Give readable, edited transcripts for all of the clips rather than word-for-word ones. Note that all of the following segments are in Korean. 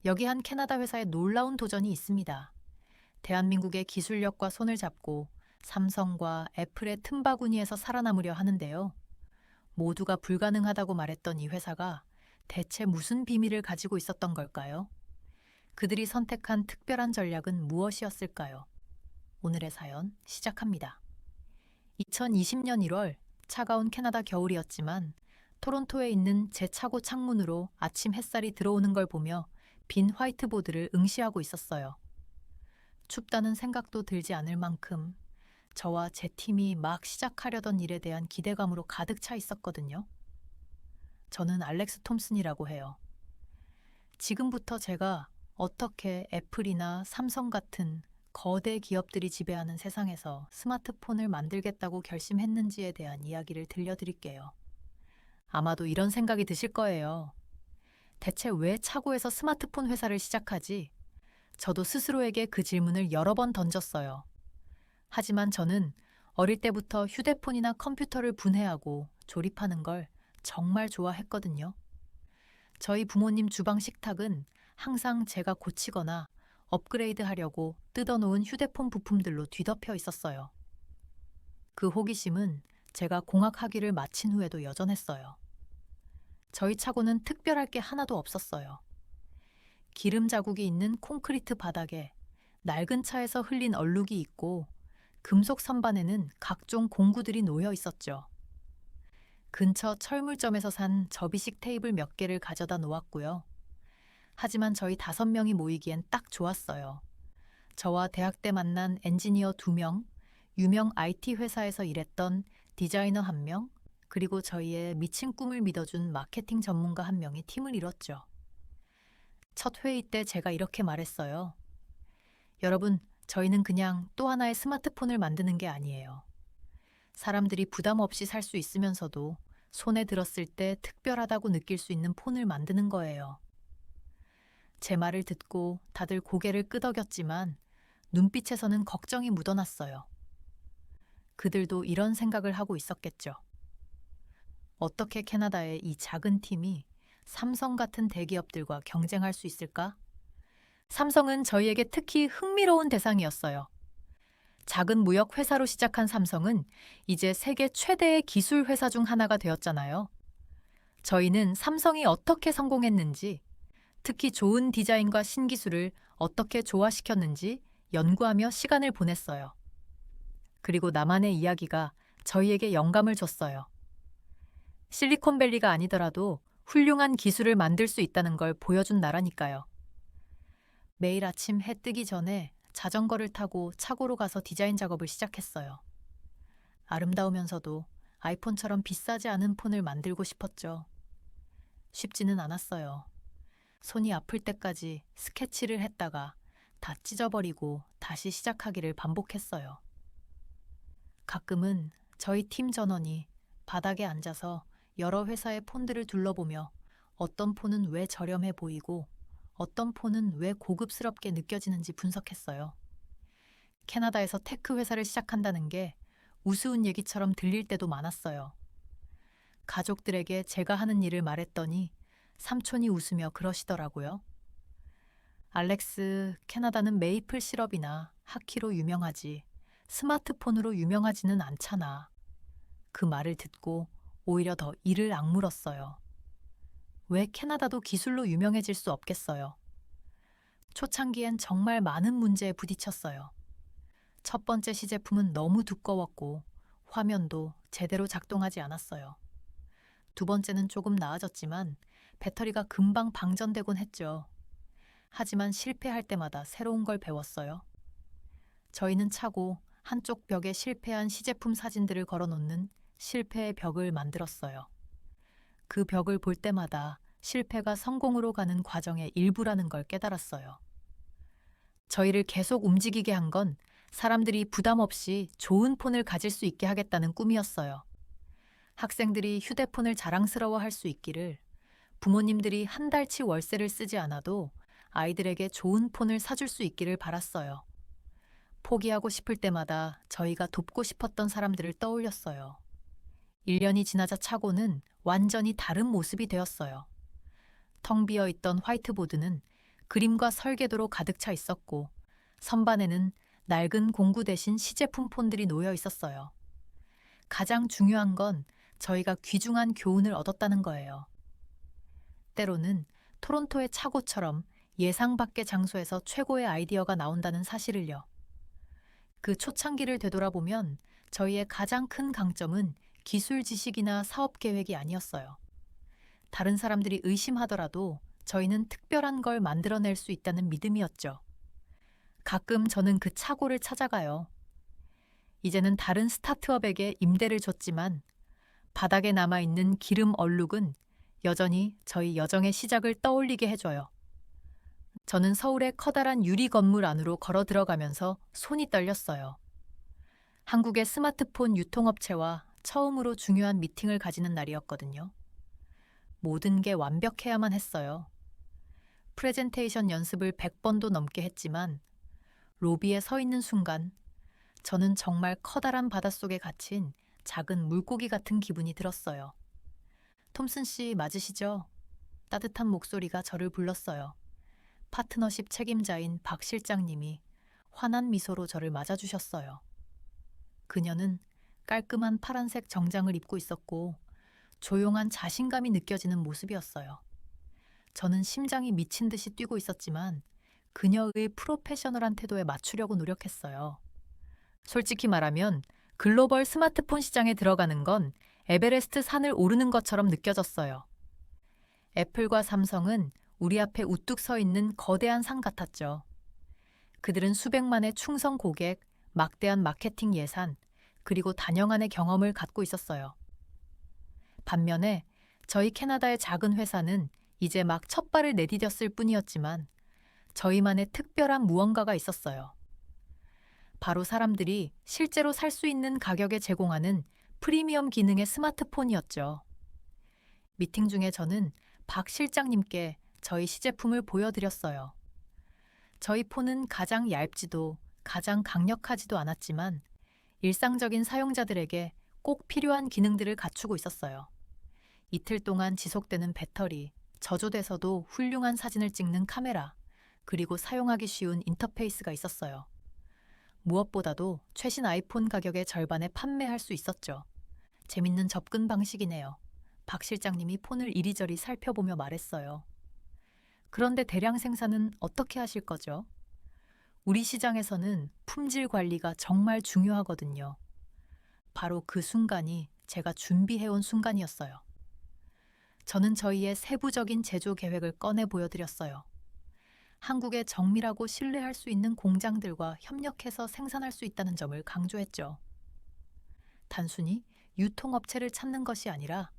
여기 한 캐나다 회사의 놀라운 도전이 있습니다. 대한민국의 기술력과 손을 잡고 삼성과 애플의 틈바구니에서 살아남으려 하는데요. 모두가 불가능하다고 말했던 이 회사가 대체 무슨 비밀을 가지고 있었던 걸까요? 그들이 선택한 특별한 전략은 무엇이었을까요? 오늘의 사연 시작합니다. 2020년 1월, 차가운 캐나다 겨울이었지만 토론토에 있는 제 차고 창문으로 아침 햇살이 들어오는 걸 보며 빈 화이트보드를 응시하고 있었어요. 춥다는 생각도 들지 않을 만큼 저와 제 팀이 막 시작하려던 일에 대한 기대감으로 가득 차 있었거든요. 저는 알렉스 톰슨이라고 해요. 지금부터 제가 어떻게 애플이나 삼성 같은 거대 기업들이 지배하는 세상에서 스마트폰을 만들겠다고 결심했는지에 대한 이야기를 들려드릴게요. 아마도 이런 생각이 드실 거예요. 대체 왜 차고에서 스마트폰 회사를 시작하지? 저도 스스로에게 그 질문을 여러 번 던졌어요. 하지만 저는 어릴 때부터 휴대폰이나 컴퓨터를 분해하고 조립하는 걸 정말 좋아했거든요. 저희 부모님 주방 식탁은 항상 제가 고치거나 업그레이드 하려고 뜯어놓은 휴대폰 부품들로 뒤덮여 있었어요. 그 호기심은 제가 공학 학위를 마친 후에도 여전했어요. 저희 차고는 특별할 게 하나도 없었어요. 기름 자국이 있는 콘크리트 바닥에 낡은 차에서 흘린 얼룩이 있고 금속 선반에는 각종 공구들이 놓여 있었죠. 근처 철물점에서 산 접이식 테이블 몇 개를 가져다 놓았고요. 하지만 저희 5명이 모이기엔 딱 좋았어요. 저와 대학 때 만난 엔지니어 2명, 유명 IT 회사에서 일했던 디자이너 1명, 그리고 저희의 미친 꿈을 믿어준 마케팅 전문가 1명이 팀을 이뤘죠. 첫 회의 때 제가 이렇게 말했어요. 여러분, 저희는 그냥 또 하나의 스마트폰을 만드는 게 아니에요. 사람들이 부담 없이 살 수 있으면서도 손에 들었을 때 특별하다고 느낄 수 있는 폰을 만드는 거예요. 제 말을 듣고 다들 고개를 끄덕였지만 눈빛에서는 걱정이 묻어났어요. 그들도 이런 생각을 하고 있었겠죠. 어떻게 캐나다의 이 작은 팀이 삼성 같은 대기업들과 경쟁할 수 있을까? 삼성은 저희에게 특히 흥미로운 대상이었어요. 작은 무역 회사로 시작한 삼성은 이제 세계 최대의 기술 회사 중 하나가 되었잖아요. 저희는 삼성이 어떻게 성공했는지, 특히 좋은 디자인과 신기술을 어떻게 조화시켰는지 연구하며 시간을 보냈어요. 그리고 나만의 이야기가 저희에게 영감을 줬어요. 실리콘밸리가 아니더라도 훌륭한 기술을 만들 수 있다는 걸 보여준 나라니까요. 매일 아침 해 뜨기 전에 자전거를 타고 차고로 가서 디자인 작업을 시작했어요. 아름다우면서도 아이폰처럼 비싸지 않은 폰을 만들고 싶었죠. 쉽지는 않았어요. 손이 아플 때까지 스케치를 했다가 다 찢어버리고 다시 시작하기를 반복했어요. 가끔은 저희 팀 전원이 바닥에 앉아서 여러 회사의 폰들을 둘러보며 어떤 폰은 왜 저렴해 보이고 어떤 폰은 왜 고급스럽게 느껴지는지 분석했어요. 캐나다에서 테크 회사를 시작한다는 게 우스운 얘기처럼 들릴 때도 많았어요. 가족들에게 제가 하는 일을 말했더니 삼촌이 웃으며 그러시더라고요. 알렉스, 캐나다는 메이플 시럽이나 하키로 유명하지 스마트폰으로 유명하지는 않잖아. 그 말을 듣고 오히려 더 이를 악물었어요. 왜 캐나다도 기술로 유명해질 수 없겠어요? 초창기엔 정말 많은 문제에 부딪혔어요. 첫 번째 시제품은 너무 두꺼웠고 화면도 제대로 작동하지 않았어요. 두 번째는 조금 나아졌지만 배터리가 금방 방전되곤 했죠. 하지만 실패할 때마다 새로운 걸 배웠어요. 저희는 차고 한쪽 벽에 실패한 시제품 사진들을 걸어놓는 실패의 벽을 만들었어요. 그 벽을 볼 때마다 실패가 성공으로 가는 과정의 일부라는 걸 깨달았어요. 저희를 계속 움직이게 한 건 사람들이 부담 없이 좋은 폰을 가질 수 있게 하겠다는 꿈이었어요. 학생들이 휴대폰을 자랑스러워할 수 있기를, 부모님들이 한 달치 월세를 쓰지 않아도 아이들에게 좋은 폰을 사줄 수 있기를 바랐어요. 포기하고 싶을 때마다 저희가 돕고 싶었던 사람들을 떠올렸어요. 1년이 지나자 차고는 완전히 다른 모습이 되었어요. 텅 비어 있던 화이트보드는 그림과 설계도로 가득 차 있었고 선반에는 낡은 공구 대신 시제품 폰들이 놓여 있었어요. 가장 중요한 건 저희가 귀중한 교훈을 얻었다는 거예요. 때로는 토론토의 차고처럼 예상 밖의 장소에서 최고의 아이디어가 나온다는 사실을요. 그 초창기를 되돌아보면 저희의 가장 큰 강점은 기술 지식이나 사업 계획이 아니었어요. 다른 사람들이 의심하더라도 저희는 특별한 걸 만들어낼 수 있다는 믿음이었죠. 가끔 저는 그 차고를 찾아가요. 이제는 다른 스타트업에게 임대를 줬지만 바닥에 남아있는 기름 얼룩은 여전히 저희 여정의 시작을 떠올리게 해줘요. 저는 서울의 커다란 유리 건물 안으로 걸어 들어가면서 손이 떨렸어요. 한국의 스마트폰 유통업체와 처음으로 중요한 미팅을 가지는 날이었거든요. 모든 게 완벽해야만 했어요. 프레젠테이션 연습을 100번도 넘게 했지만 로비에 서 있는 순간 저는 정말 커다란 바닷속에 갇힌 작은 물고기 같은 기분이 들었어요. 톰슨 씨 맞으시죠? 따뜻한 목소리가 저를 불렀어요. 파트너십 책임자인 박 실장님이 환한 미소로 저를 맞아주셨어요. 그녀는 깔끔한 파란색 정장을 입고 있었고 조용한 자신감이 느껴지는 모습이었어요. 저는 심장이 미친 듯이 뛰고 있었지만 그녀의 프로페셔널한 태도에 맞추려고 노력했어요. 솔직히 말하면 글로벌 스마트폰 시장에 들어가는 건 에베레스트 산을 오르는 것처럼 느껴졌어요. 애플과 삼성은 우리 앞에 우뚝 서 있는 거대한 산 같았죠. 그들은 수백만의 충성 고객, 막대한 마케팅 예산, 그리고 단연간의 경험을 갖고 있었어요. 반면에 저희 캐나다의 작은 회사는 이제 막 첫 발을 내디뎠을 뿐이었지만 저희만의 특별한 무언가가 있었어요. 바로 사람들이 실제로 살 수 있는 가격에 제공하는 프리미엄 기능의 스마트폰이었죠. 미팅 중에 저는 박 실장님께 저희 시제품을 보여드렸어요. 저희 폰은 가장 얇지도 가장 강력하지도 않았지만 일상적인 사용자들에게 꼭 필요한 기능들을 갖추고 있었어요. 이틀 동안 지속되는 배터리, 저조돼서도 훌륭한 사진을 찍는 카메라, 그리고 사용하기 쉬운 인터페이스가 있었어요. 무엇보다도 최신 아이폰 가격의 절반에 판매할 수 있었죠. 재밌는 접근 방식이네요. 박 실장님이 폰을 이리저리 살펴보며 말했어요. 그런데 대량 생산은 어떻게 하실 거죠? 우리 시장에서는 품질 관리가 정말 중요하거든요. 바로 그 순간이 제가 준비해온 순간이었어요. 저는 저희의 세부적인 제조 계획을 꺼내 보여드렸어요. 한국의 정밀하고 신뢰할 수 있는 공장들과 협력해서 생산할 수 있다는 점을 강조했죠. 단순히 유통업체를 찾는 것이 아니라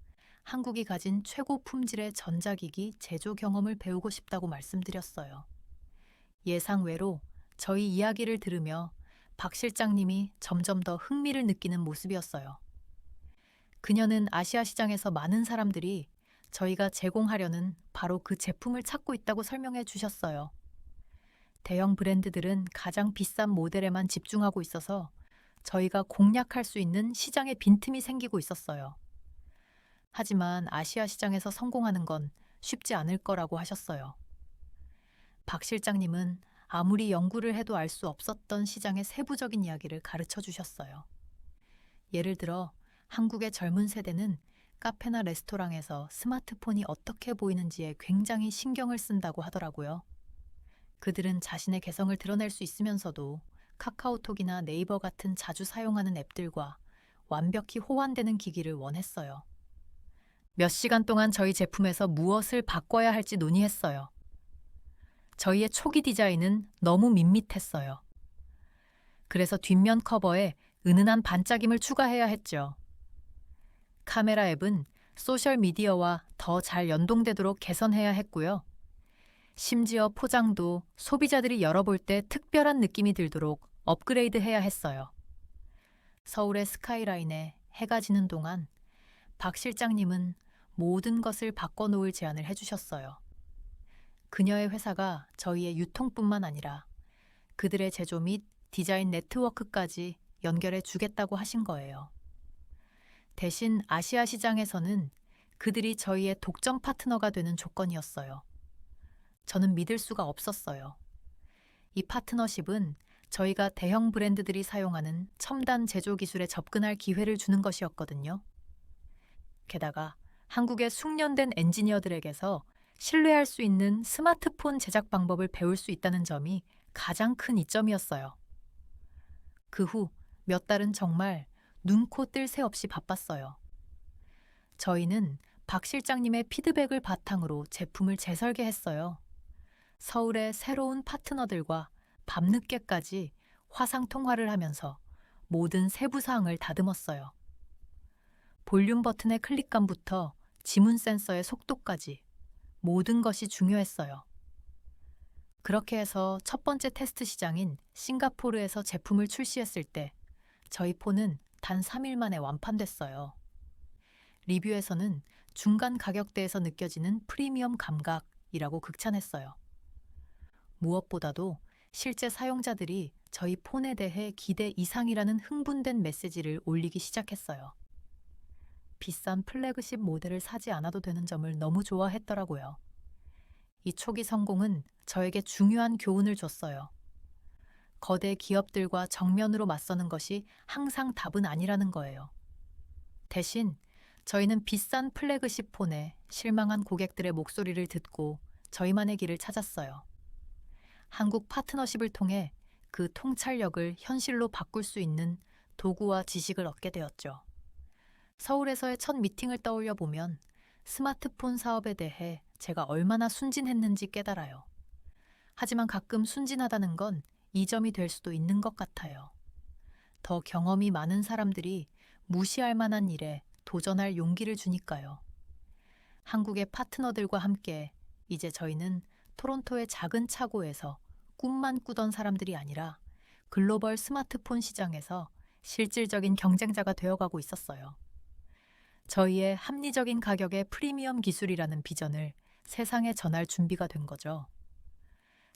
한국이 가진 최고 품질의 전자기기 제조 경험을 배우고 싶다고 말씀드렸어요. 예상외로 저희 이야기를 들으며 박 실장님이 점점 더 흥미를 느끼는 모습이었어요. 그녀는 아시아 시장에서 많은 사람들이 저희가 제공하려는 바로 그 제품을 찾고 있다고 설명해 주셨어요. 대형 브랜드들은 가장 비싼 모델에만 집중하고 있어서 저희가 공략할 수 있는 시장의 빈틈이 생기고 있었어요. 하지만 아시아 시장에서 성공하는 건 쉽지 않을 거라고 하셨어요. 박 실장님은 아무리 연구를 해도 알 수 없었던 시장의 세부적인 이야기를 가르쳐 주셨어요. 예를 들어 한국의 젊은 세대는 카페나 레스토랑에서 스마트폰이 어떻게 보이는지에 굉장히 신경을 쓴다고 하더라고요. 그들은 자신의 개성을 드러낼 수 있으면서도 카카오톡이나 네이버 같은 자주 사용하는 앱들과 완벽히 호환되는 기기를 원했어요. 몇 시간 동안 저희 제품에서 무엇을 바꿔야 할지 논의했어요. 저희의 초기 디자인은 너무 밋밋했어요. 그래서 뒷면 커버에 은은한 반짝임을 추가해야 했죠. 카메라 앱은 소셜미디어와 더 잘 연동되도록 개선해야 했고요. 심지어 포장도 소비자들이 열어볼 때 특별한 느낌이 들도록 업그레이드해야 했어요. 서울의 스카이라인에 해가 지는 동안 박 실장님은 모든 것을 바꿔놓을 제안을 해주셨어요. 그녀의 회사가 저희의 유통뿐만 아니라 그들의 제조 및 디자인 네트워크까지 연결해 주겠다고 하신 거예요. 대신 아시아 시장에서는 그들이 저희의 독점 파트너가 되는 조건이었어요. 저는 믿을 수가 없었어요. 이 파트너십은 저희가 대형 브랜드들이 사용하는 첨단 제조 기술에 접근할 기회를 주는 것이었거든요. 게다가 한국의 숙련된 엔지니어들에게서 신뢰할 수 있는 스마트폰 제작 방법을 배울 수 있다는 점이 가장 큰 이점이었어요. 그 후 몇 달은 정말 눈코 뜰 새 없이 바빴어요. 저희는 박 실장님의 피드백을 바탕으로 제품을 재설계했어요. 서울의 새로운 파트너들과 밤늦게까지 화상 통화를 하면서 모든 세부 사항을 다듬었어요. 볼륨 버튼의 클릭감부터 지문 센서의 속도까지 모든 것이 중요했어요. 그렇게 해서 첫 번째 테스트 시장인 싱가포르에서 제품을 출시했을 때 저희 폰은 단 3일 만에 완판됐어요. 리뷰에서는 중간 가격대에서 느껴지는 프리미엄 감각이라고 극찬했어요. 무엇보다도 실제 사용자들이 저희 폰에 대해 기대 이상이라는 흥분된 메시지를 올리기 시작했어요. 비싼 플래그십 모델을 사지 않아도 되는 점을 너무 좋아했더라고요. 이 초기 성공은 저에게 중요한 교훈을 줬어요. 거대 기업들과 정면으로 맞서는 것이 항상 답은 아니라는 거예요. 대신 저희는 비싼 플래그십 폰에 실망한 고객들의 목소리를 듣고 저희만의 길을 찾았어요. 한국 파트너십을 통해 그 통찰력을 현실로 바꿀 수 있는 도구와 지식을 얻게 되었죠. 서울에서의 첫 미팅을 떠올려 보면 스마트폰 사업에 대해 제가 얼마나 순진했는지 깨달아요. 하지만 가끔 순진하다는 건 이점이 될 수도 있는 것 같아요. 더 경험이 많은 사람들이 무시할 만한 일에 도전할 용기를 주니까요. 한국의 파트너들과 함께 이제 저희는 토론토의 작은 차고에서 꿈만 꾸던 사람들이 아니라 글로벌 스마트폰 시장에서 실질적인 경쟁자가 되어가고 있었어요. 저희의 합리적인 가격의 프리미엄 기술이라는 비전을 세상에 전할 준비가 된 거죠.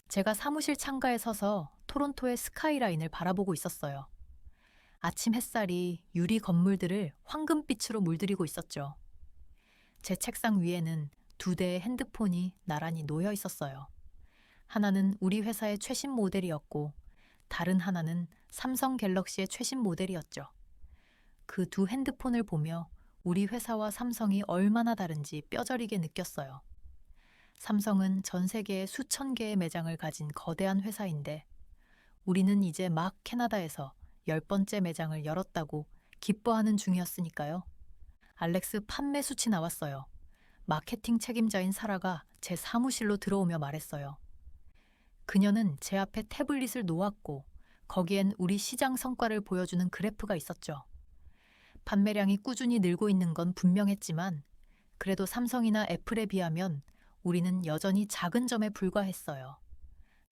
제가 사무실 창가에 서서 토론토의 스카이라인을 바라보고 있었어요. 아침 햇살이 유리 건물들을 황금빛으로 물들이고 있었죠. 제 책상 위에는 2대의 핸드폰이 나란히 놓여 있었어요. 하나는 우리 회사의 최신 모델이었고 다른 하나는 삼성 갤럭시의 최신 모델이었죠. 그 두 핸드폰을 보며 우리 회사와 삼성이 얼마나 다른지 뼈저리게 느꼈어요. 삼성은 전 세계에 수천 개의 매장을 가진 거대한 회사인데 우리는 이제 막 캐나다에서 10번째 매장을 열었다고 기뻐하는 중이었으니까요. 알렉스 판매 수치 나왔어요. 마케팅 책임자인 사라가 제 사무실로 들어오며 말했어요. 그녀는 제 앞에 태블릿을 놓았고 거기엔 우리 시장 성과를 보여주는 그래프가 있었죠. 판매량이 꾸준히 늘고 있는 건 분명했지만 그래도 삼성이나 애플에 비하면 우리는 여전히 작은 점에 불과했어요.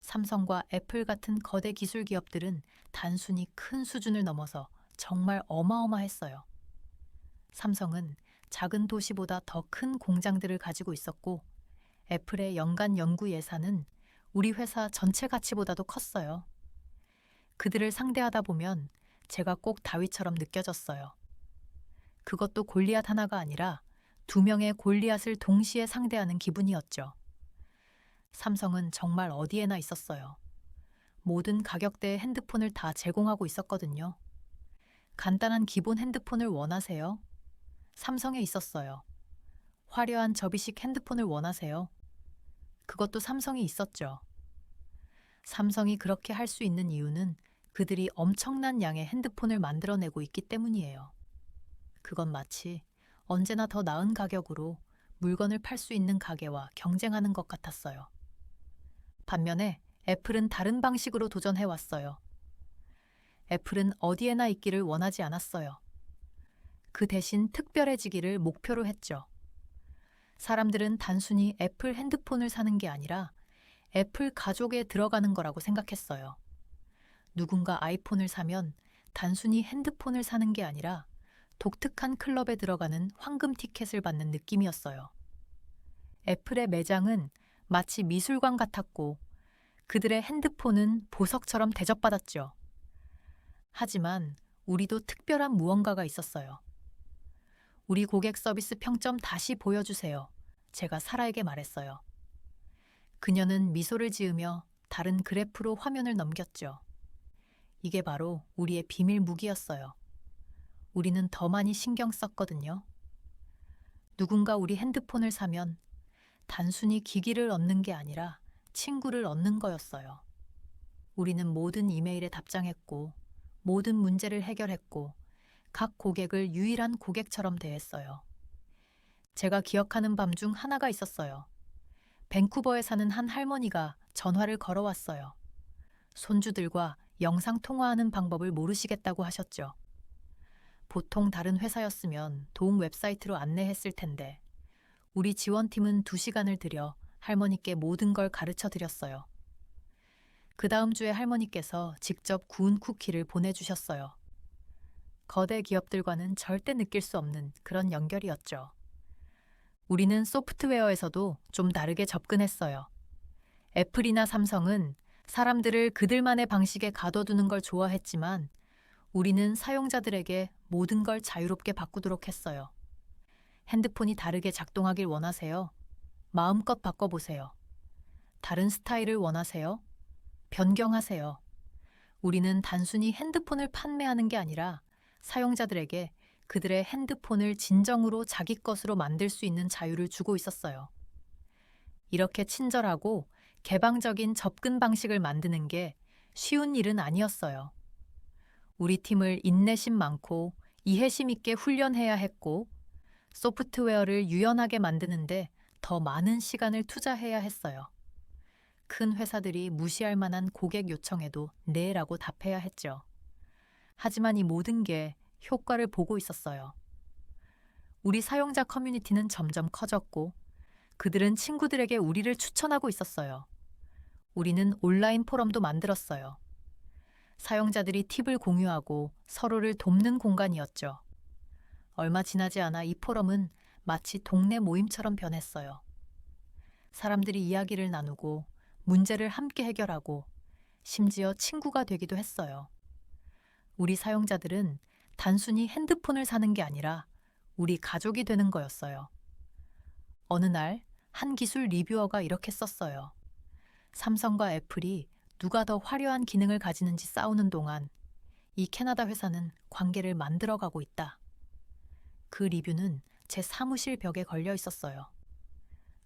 삼성과 애플 같은 거대 기술 기업들은 단순히 큰 수준을 넘어서 정말 어마어마했어요. 삼성은 작은 도시보다 더 큰 공장들을 가지고 있었고 애플의 연간 연구 예산은 우리 회사 전체 가치보다도 컸어요. 그들을 상대하다 보면 제가 꼭 다윗처럼 느껴졌어요. 그것도 골리앗 하나가 아니라 2명의 골리앗을 동시에 상대하는 기분이었죠. 삼성은 정말 어디에나 있었어요. 모든 가격대의 핸드폰을 다 제공하고 있었거든요. 간단한 기본 핸드폰을 원하세요? 삼성에 있었어요. 화려한 접이식 핸드폰을 원하세요? 그것도 삼성이 있었죠. 삼성이 그렇게 할 수 있는 이유는 그들이 엄청난 양의 핸드폰을 만들어내고 있기 때문이에요. 그건 마치 언제나 더 나은 가격으로 물건을 팔 수 있는 가게와 경쟁하는 것 같았어요. 반면에 애플은 다른 방식으로 도전해왔어요. 애플은 어디에나 있기를 원하지 않았어요. 그 대신 특별해지기를 목표로 했죠. 사람들은 단순히 애플 핸드폰을 사는 게 아니라 애플 가족에 들어가는 거라고 생각했어요. 누군가 아이폰을 사면 단순히 핸드폰을 사는 게 아니라 독특한 클럽에 들어가는 황금 티켓을 받는 느낌이었어요. 애플의 매장은 마치 미술관 같았고 그들의 핸드폰은 보석처럼 대접받았죠. 하지만 우리도 특별한 무언가가 있었어요. 우리 고객 서비스 평점 다시 보여주세요. 제가 사라에게 말했어요. 그녀는 미소를 지으며 다른 그래프로 화면을 넘겼죠. 이게 바로 우리의 비밀 무기였어요. 우리는 더 많이 신경 썼거든요. 누군가 우리 핸드폰을 사면 단순히 기기를 얻는 게 아니라 친구를 얻는 거였어요. 우리는 모든 이메일에 답장했고, 모든 문제를 해결했고, 각 고객을 유일한 고객처럼 대했어요. 제가 기억하는 밤 중 하나가 있었어요. 밴쿠버에 사는 한 할머니가 전화를 걸어왔어요. 손주들과 영상 통화하는 방법을 모르시겠다고 하셨죠. 보통 다른 회사였으면 도움 웹사이트로 안내했을 텐데, 우리 지원팀은 2시간을 들여 할머니께 모든 걸 가르쳐 드렸어요. 그 다음 주에 할머니께서 직접 구운 쿠키를 보내주셨어요. 거대 기업들과는 절대 느낄 수 없는 그런 연결이었죠. 우리는 소프트웨어에서도 좀 다르게 접근했어요. 애플이나 삼성은 사람들을 그들만의 방식에 가둬두는 걸 좋아했지만 우리는 사용자들에게 모든 걸 자유롭게 바꾸도록 했어요. 핸드폰이 다르게 작동하길 원하세요? 마음껏 바꿔보세요. 다른 스타일을 원하세요? 변경하세요. 우리는 단순히 핸드폰을 판매하는 게 아니라 사용자들에게 그들의 핸드폰을 진정으로 자기 것으로 만들 수 있는 자유를 주고 있었어요. 이렇게 친절하고 개방적인 접근 방식을 만드는 게 쉬운 일은 아니었어요. 우리 팀을 인내심 많고 이해심 있게 훈련해야 했고, 소프트웨어를 유연하게 만드는데 더 많은 시간을 투자해야 했어요. 큰 회사들이 무시할 만한 고객 요청에도 네라고 답해야 했죠. 하지만 이 모든 게 효과를 보고 있었어요. 우리 사용자 커뮤니티는 점점 커졌고, 그들은 친구들에게 우리를 추천하고 있었어요. 우리는 온라인 포럼도 만들었어요. 사용자들이 팁을 공유하고 서로를 돕는 공간이었죠. 얼마 지나지 않아 이 포럼은 마치 동네 모임처럼 변했어요. 사람들이 이야기를 나누고 문제를 함께 해결하고 심지어 친구가 되기도 했어요. 우리 사용자들은 단순히 핸드폰을 사는 게 아니라 우리 가족이 되는 거였어요. 어느 날 한 기술 리뷰어가 이렇게 썼어요. 삼성과 애플이 누가 더 화려한 기능을 가지는지 싸우는 동안 이 캐나다 회사는 관계를 만들어가고 있다. 그 리뷰는 제 사무실 벽에 걸려 있었어요.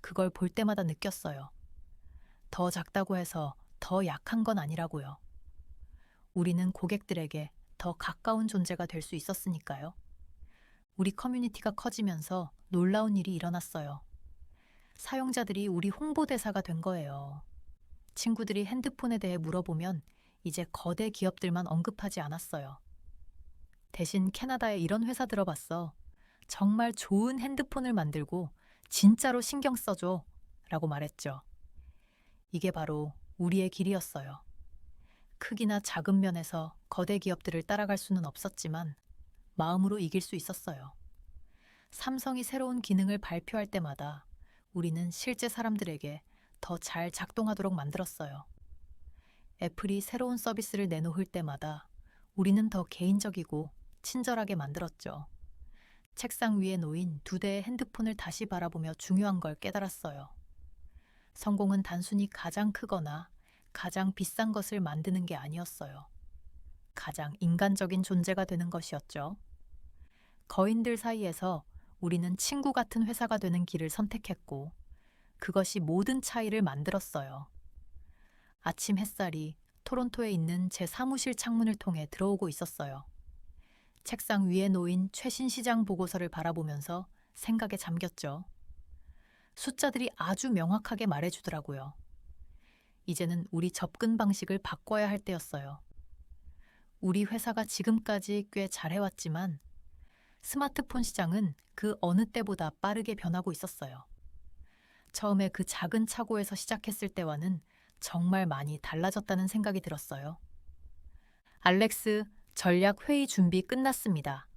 그걸 볼 때마다 느꼈어요. 더 작다고 해서 더 약한 건 아니라고요. 우리는 고객들에게 더 가까운 존재가 될 수 있었으니까요. 우리 커뮤니티가 커지면서 놀라운 일이 일어났어요. 사용자들이 우리 홍보대사가 된 거예요. 친구들이 핸드폰에 대해 물어보면 이제 거대 기업들만 언급하지 않았어요. 대신 캐나다에 이런 회사 들어봤어. 정말 좋은 핸드폰을 만들고 진짜로 신경 써줘 라고 말했죠. 이게 바로 우리의 길이었어요. 크기나 작은 면에서 거대 기업들을 따라갈 수는 없었지만 마음으로 이길 수 있었어요. 삼성이 새로운 기능을 발표할 때마다 우리는 실제 사람들에게 더 잘 작동하도록 만들었어요. 애플이 새로운 서비스를 내놓을 때마다 우리는 더 개인적이고 친절하게 만들었죠. 책상 위에 놓인 2대의 핸드폰을 다시 바라보며 중요한 걸 깨달았어요. 성공은 단순히 가장 크거나 가장 비싼 것을 만드는 게 아니었어요. 가장 인간적인 존재가 되는 것이었죠. 거인들 사이에서 우리는 친구 같은 회사가 되는 길을 선택했고, 그것이 모든 차이를 만들었어요. 아침 햇살이 토론토에 있는 제 사무실 창문을 통해 들어오고 있었어요. 책상 위에 놓인 최신 시장 보고서를 바라보면서 생각에 잠겼죠. 숫자들이 아주 명확하게 말해주더라고요. 이제는 우리 접근 방식을 바꿔야 할 때였어요. 우리 회사가 지금까지 꽤 잘해왔지만 스마트폰 시장은 그 어느 때보다 빠르게 변하고 있었어요. 처음에 그 작은 차고에서 시작했을 때와는 정말 많이 달라졌다는 생각이 들었어요. 알렉스, 전략 회의 준비 끝났습니다.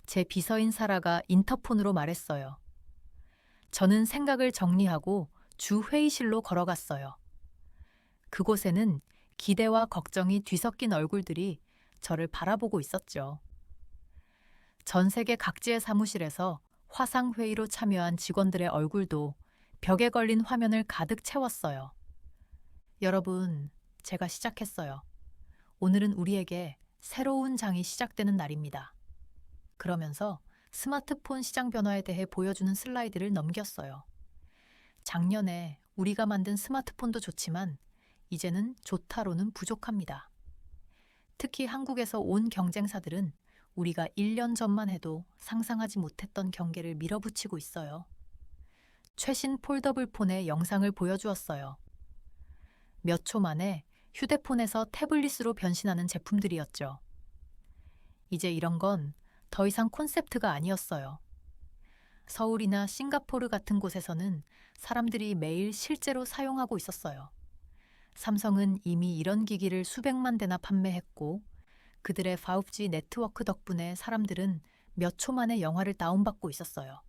제 비서인 사라가 인터폰으로 말했어요. 저는 생각을 정리하고 주 회의실로 걸어갔어요. 그곳에는 기대와 걱정이 뒤섞인 얼굴들이 저를 바라보고 있었죠. 전 세계 각지의 사무실에서 화상회의로 참여한 직원들의 얼굴도 벽에 걸린 화면을 가득 채웠어요. 여러분, 제가 시작했어요. 오늘은 우리에게 새로운 장이 시작되는 날입니다. 그러면서 스마트폰 시장 변화에 대해 보여주는 슬라이드를 넘겼어요. 작년에 우리가 만든 스마트폰도 좋지만 이제는 좋다로는 부족합니다. 특히 한국에서 온 경쟁사들은 우리가 1년 전만 해도 상상하지 못했던 경계를 밀어붙이고 있어요. 최신 폴더블 폰의 영상을 보여주었어요. 몇 초 만에 휴대폰에서 태블릿으로 변신하는 제품들이었죠. 이제 이런 건 더 이상 콘셉트가 아니었어요. 서울이나 싱가포르 같은 곳에서는 사람들이 매일 실제로 사용하고 있었어요. 삼성은 이미 이런 기기를 수백만 대나 판매했고, 그들의 5G 네트워크 덕분에 사람들은 몇 초 만에 영화를 다운받고 있었어요.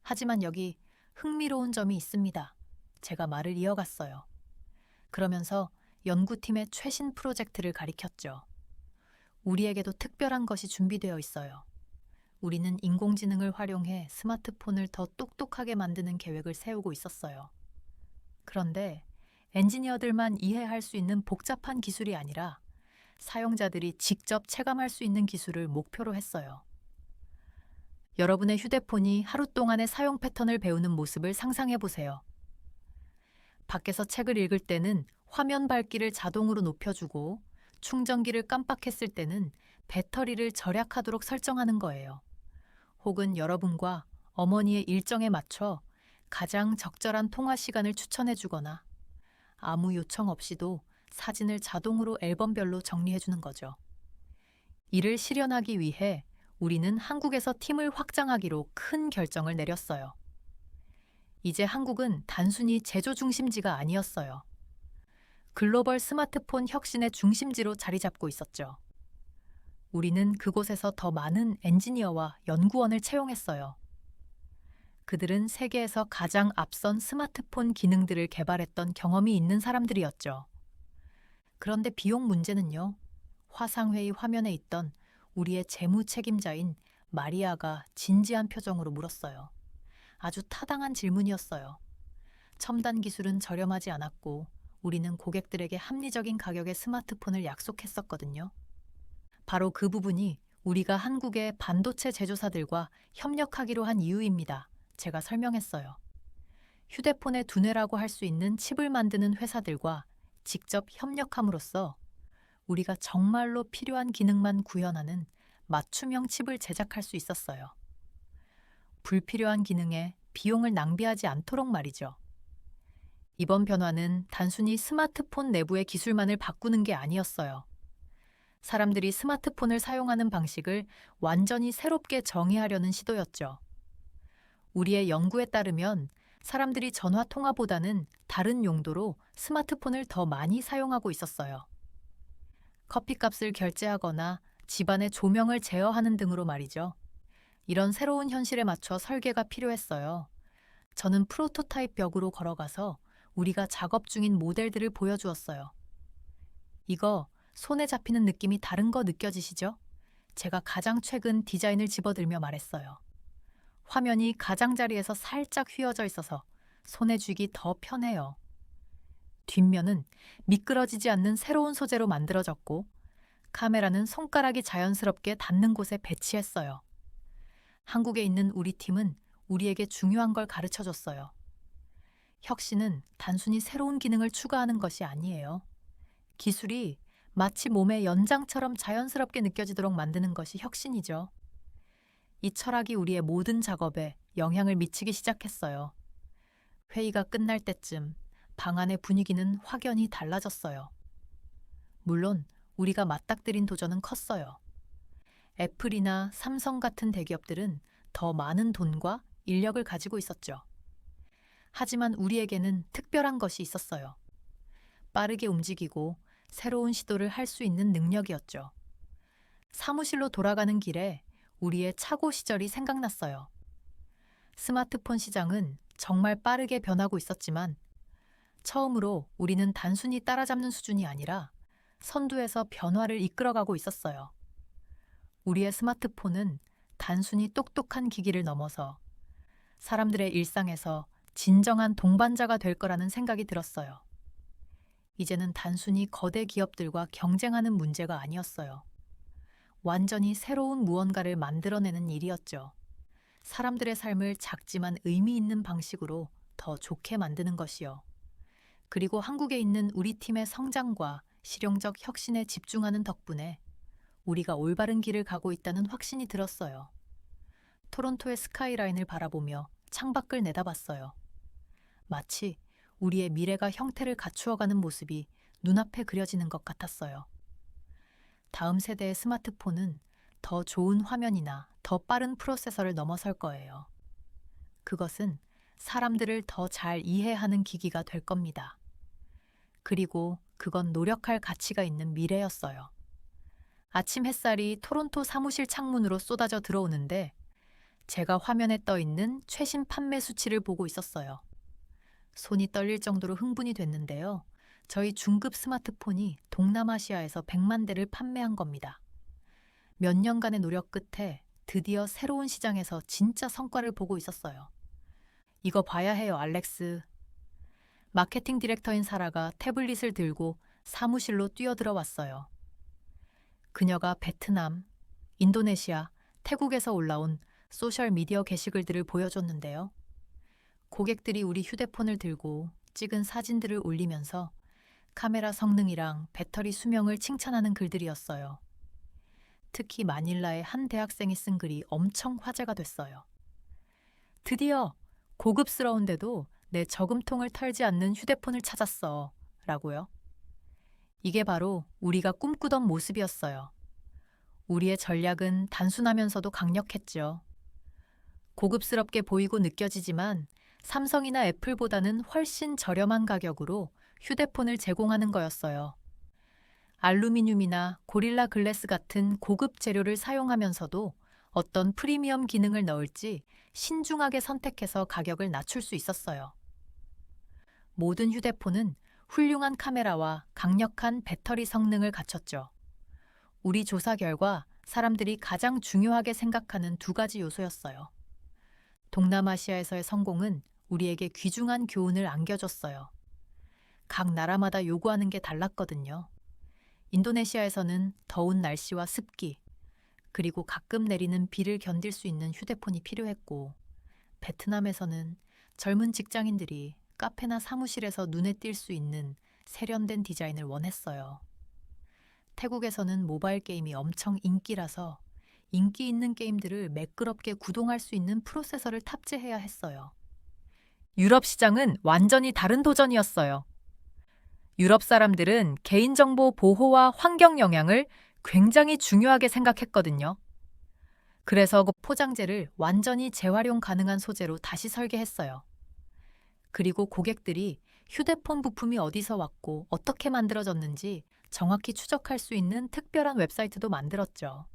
하지만 여기 흥미로운 점이 있습니다. 제가 말을 이어갔어요. 그러면서 연구팀의 최신 프로젝트를 가리켰죠. 우리에게도 특별한 것이 준비되어 있어요. 우리는 인공지능을 활용해 스마트폰을 더 똑똑하게 만드는 계획을 세우고 있었어요. 그런데 엔지니어들만 이해할 수 있는 복잡한 기술이 아니라 사용자들이 직접 체감할 수 있는 기술을 목표로 했어요. 여러분의 휴대폰이 하루 동안의 사용 패턴을 배우는 모습을 상상해 보세요. 밖에서 책을 읽을 때는 화면 밝기를 자동으로 높여주고 충전기를 깜빡했을 때는 배터리를 절약하도록 설정하는 거예요. 혹은 여러분과 어머니의 일정에 맞춰 가장 적절한 통화 시간을 추천해 주거나 아무 요청 없이도 사진을 자동으로 앨범별로 정리해 주는 거죠. 이를 실현하기 위해 우리는 한국에서 팀을 확장하기로 큰 결정을 내렸어요. 이제 한국은 단순히 제조 중심지가 아니었어요. 글로벌 스마트폰 혁신의 중심지로 자리 잡고 있었죠. 우리는 그곳에서 더 많은 엔지니어와 연구원을 채용했어요. 그들은 세계에서 가장 앞선 스마트폰 기능들을 개발했던 경험이 있는 사람들이었죠. 그런데 비용 문제는요. 화상회의 화면에 있던 우리의 재무 책임자인 마리아가 진지한 표정으로 물었어요. 아주 타당한 질문이었어요. 첨단 기술은 저렴하지 않았고 우리는 고객들에게 합리적인 가격의 스마트폰을 약속했었거든요. 바로 그 부분이 우리가 한국의 반도체 제조사들과 협력하기로 한 이유입니다. 제가 설명했어요. 휴대폰의 두뇌라고 할 수 있는 칩을 만드는 회사들과 직접 협력함으로써 우리가 정말로 필요한 기능만 구현하는 맞춤형 칩을 제작할 수 있었어요. 불필요한 기능에 비용을 낭비하지 않도록 말이죠. 이번 변화는 단순히 스마트폰 내부의 기술만을 바꾸는 게 아니었어요. 사람들이 스마트폰을 사용하는 방식을 완전히 새롭게 정의하려는 시도였죠. 우리의 연구에 따르면 사람들이 전화 통화보다는 다른 용도로 스마트폰을 더 많이 사용하고 있었어요. 커피값을 결제하거나 집안의 조명을 제어하는 등으로 말이죠. 이런 새로운 현실에 맞춰 설계가 필요했어요. 저는 프로토타입 벽으로 걸어가서 우리가 작업 중인 모델들을 보여주었어요. 이거 손에 잡히는 느낌이 다른 거 느껴지시죠? 제가 가장 최근 디자인을 집어들며 말했어요. 화면이 가장자리에서 살짝 휘어져 있어서 손에 쥐기 더 편해요. 뒷면은 미끄러지지 않는 새로운 소재로 만들어졌고 카메라는 손가락이 자연스럽게 닿는 곳에 배치했어요. 한국에 있는 우리 팀은 우리에게 중요한 걸 가르쳐줬어요. 혁신은 단순히 새로운 기능을 추가하는 것이 아니에요. 기술이 마치 몸의 연장처럼 자연스럽게 느껴지도록 만드는 것이 혁신이죠. 이 철학이 우리의 모든 작업에 영향을 미치기 시작했어요. 회의가 끝날 때쯤 방 안의 분위기는 확연히 달라졌어요. 물론 우리가 맞닥뜨린 도전은 컸어요. 애플이나 삼성 같은 대기업들은 더 많은 돈과 인력을 가지고 있었죠. 하지만 우리에게는 특별한 것이 있었어요. 빠르게 움직이고 새로운 시도를 할 수 있는 능력이었죠. 사무실로 돌아가는 길에 우리의 차고 시절이 생각났어요. 스마트폰 시장은 정말 빠르게 변하고 있었지만 처음으로 우리는 단순히 따라잡는 수준이 아니라 선두에서 변화를 이끌어가고 있었어요. 우리의 스마트폰은 단순히 똑똑한 기기를 넘어서 사람들의 일상에서 진정한 동반자가 될 거라는 생각이 들었어요. 이제는 단순히 거대 기업들과 경쟁하는 문제가 아니었어요. 완전히 새로운 무언가를 만들어내는 일이었죠. 사람들의 삶을 작지만 의미 있는 방식으로 더 좋게 만드는 것이요. 그리고 한국에 있는 우리 팀의 성장과 실용적 혁신에 집중하는 덕분에 우리가 올바른 길을 가고 있다는 확신이 들었어요. 토론토의 스카이라인을 바라보며 창밖을 내다봤어요. 마치 우리의 미래가 형태를 갖추어가는 모습이 눈앞에 그려지는 것 같았어요. 다음 세대의 스마트폰은 더 좋은 화면이나 더 빠른 프로세서를 넘어설 거예요. 그것은 사람들을 더 잘 이해하는 기기가 될 겁니다. 그리고 그건 노력할 가치가 있는 미래였어요. 아침 햇살이 토론토 사무실 창문으로 쏟아져 들어오는데 제가 화면에 떠 있는 최신 판매 수치를 보고 있었어요. 손이 떨릴 정도로 흥분이 됐는데요. 저희 중급 스마트폰이 동남아시아에서 100만 대를 판매한 겁니다. 몇 년간의 노력 끝에 드디어 새로운 시장에서 진짜 성과를 보고 있었어요. 이거 봐야 해요, 알렉스. 마케팅 디렉터인 사라가 태블릿을 들고 사무실로 뛰어들어왔어요. 그녀가 베트남, 인도네시아, 태국에서 올라온 소셜미디어 게시글들을 보여줬는데요. 고객들이 우리 휴대폰을 들고 찍은 사진들을 올리면서 카메라 성능이랑 배터리 수명을 칭찬하는 글들이었어요. 특히 마닐라의 한 대학생이 쓴 글이 엄청 화제가 됐어요. 드디어 고급스러운데도 내 저금통을 털지 않는 휴대폰을 찾았어. 라고요. 이게 바로 우리가 꿈꾸던 모습이었어요. 우리의 전략은 단순하면서도 강력했죠. 고급스럽게 보이고 느껴지지만 삼성이나 애플보다는 훨씬 저렴한 가격으로 휴대폰을 제공하는 거였어요. 알루미늄이나 고릴라 글래스 같은 고급 재료를 사용하면서도 어떤 프리미엄 기능을 넣을지 신중하게 선택해서 가격을 낮출 수 있었어요. 모든 휴대폰은 훌륭한 카메라와 강력한 배터리 성능을 갖췄죠. 우리 조사 결과 사람들이 가장 중요하게 생각하는 두 가지 요소였어요. 동남아시아에서의 성공은 우리에게 귀중한 교훈을 안겨줬어요. 각 나라마다 요구하는 게 달랐거든요. 인도네시아에서는 더운 날씨와 습기, 그리고 가끔 내리는 비를 견딜 수 있는 휴대폰이 필요했고, 베트남에서는 젊은 직장인들이 카페나 사무실에서 눈에 띌 수 있는 세련된 디자인을 원했어요. 태국에서는 모바일 게임이 엄청 인기라서 인기 있는 게임들을 매끄럽게 구동할 수 있는 프로세서를 탑재해야 했어요. 유럽 시장은 완전히 다른 도전이었어요. 유럽 사람들은 개인정보 보호와 환경 영향을 굉장히 중요하게 생각했거든요. 그래서 그 포장재를 완전히 재활용 가능한 소재로 다시 설계했어요. 그리고 고객들이 휴대폰 부품이 어디서 왔고 어떻게 만들어졌는지 정확히 추적할 수 있는 특별한 웹사이트도 만들었죠.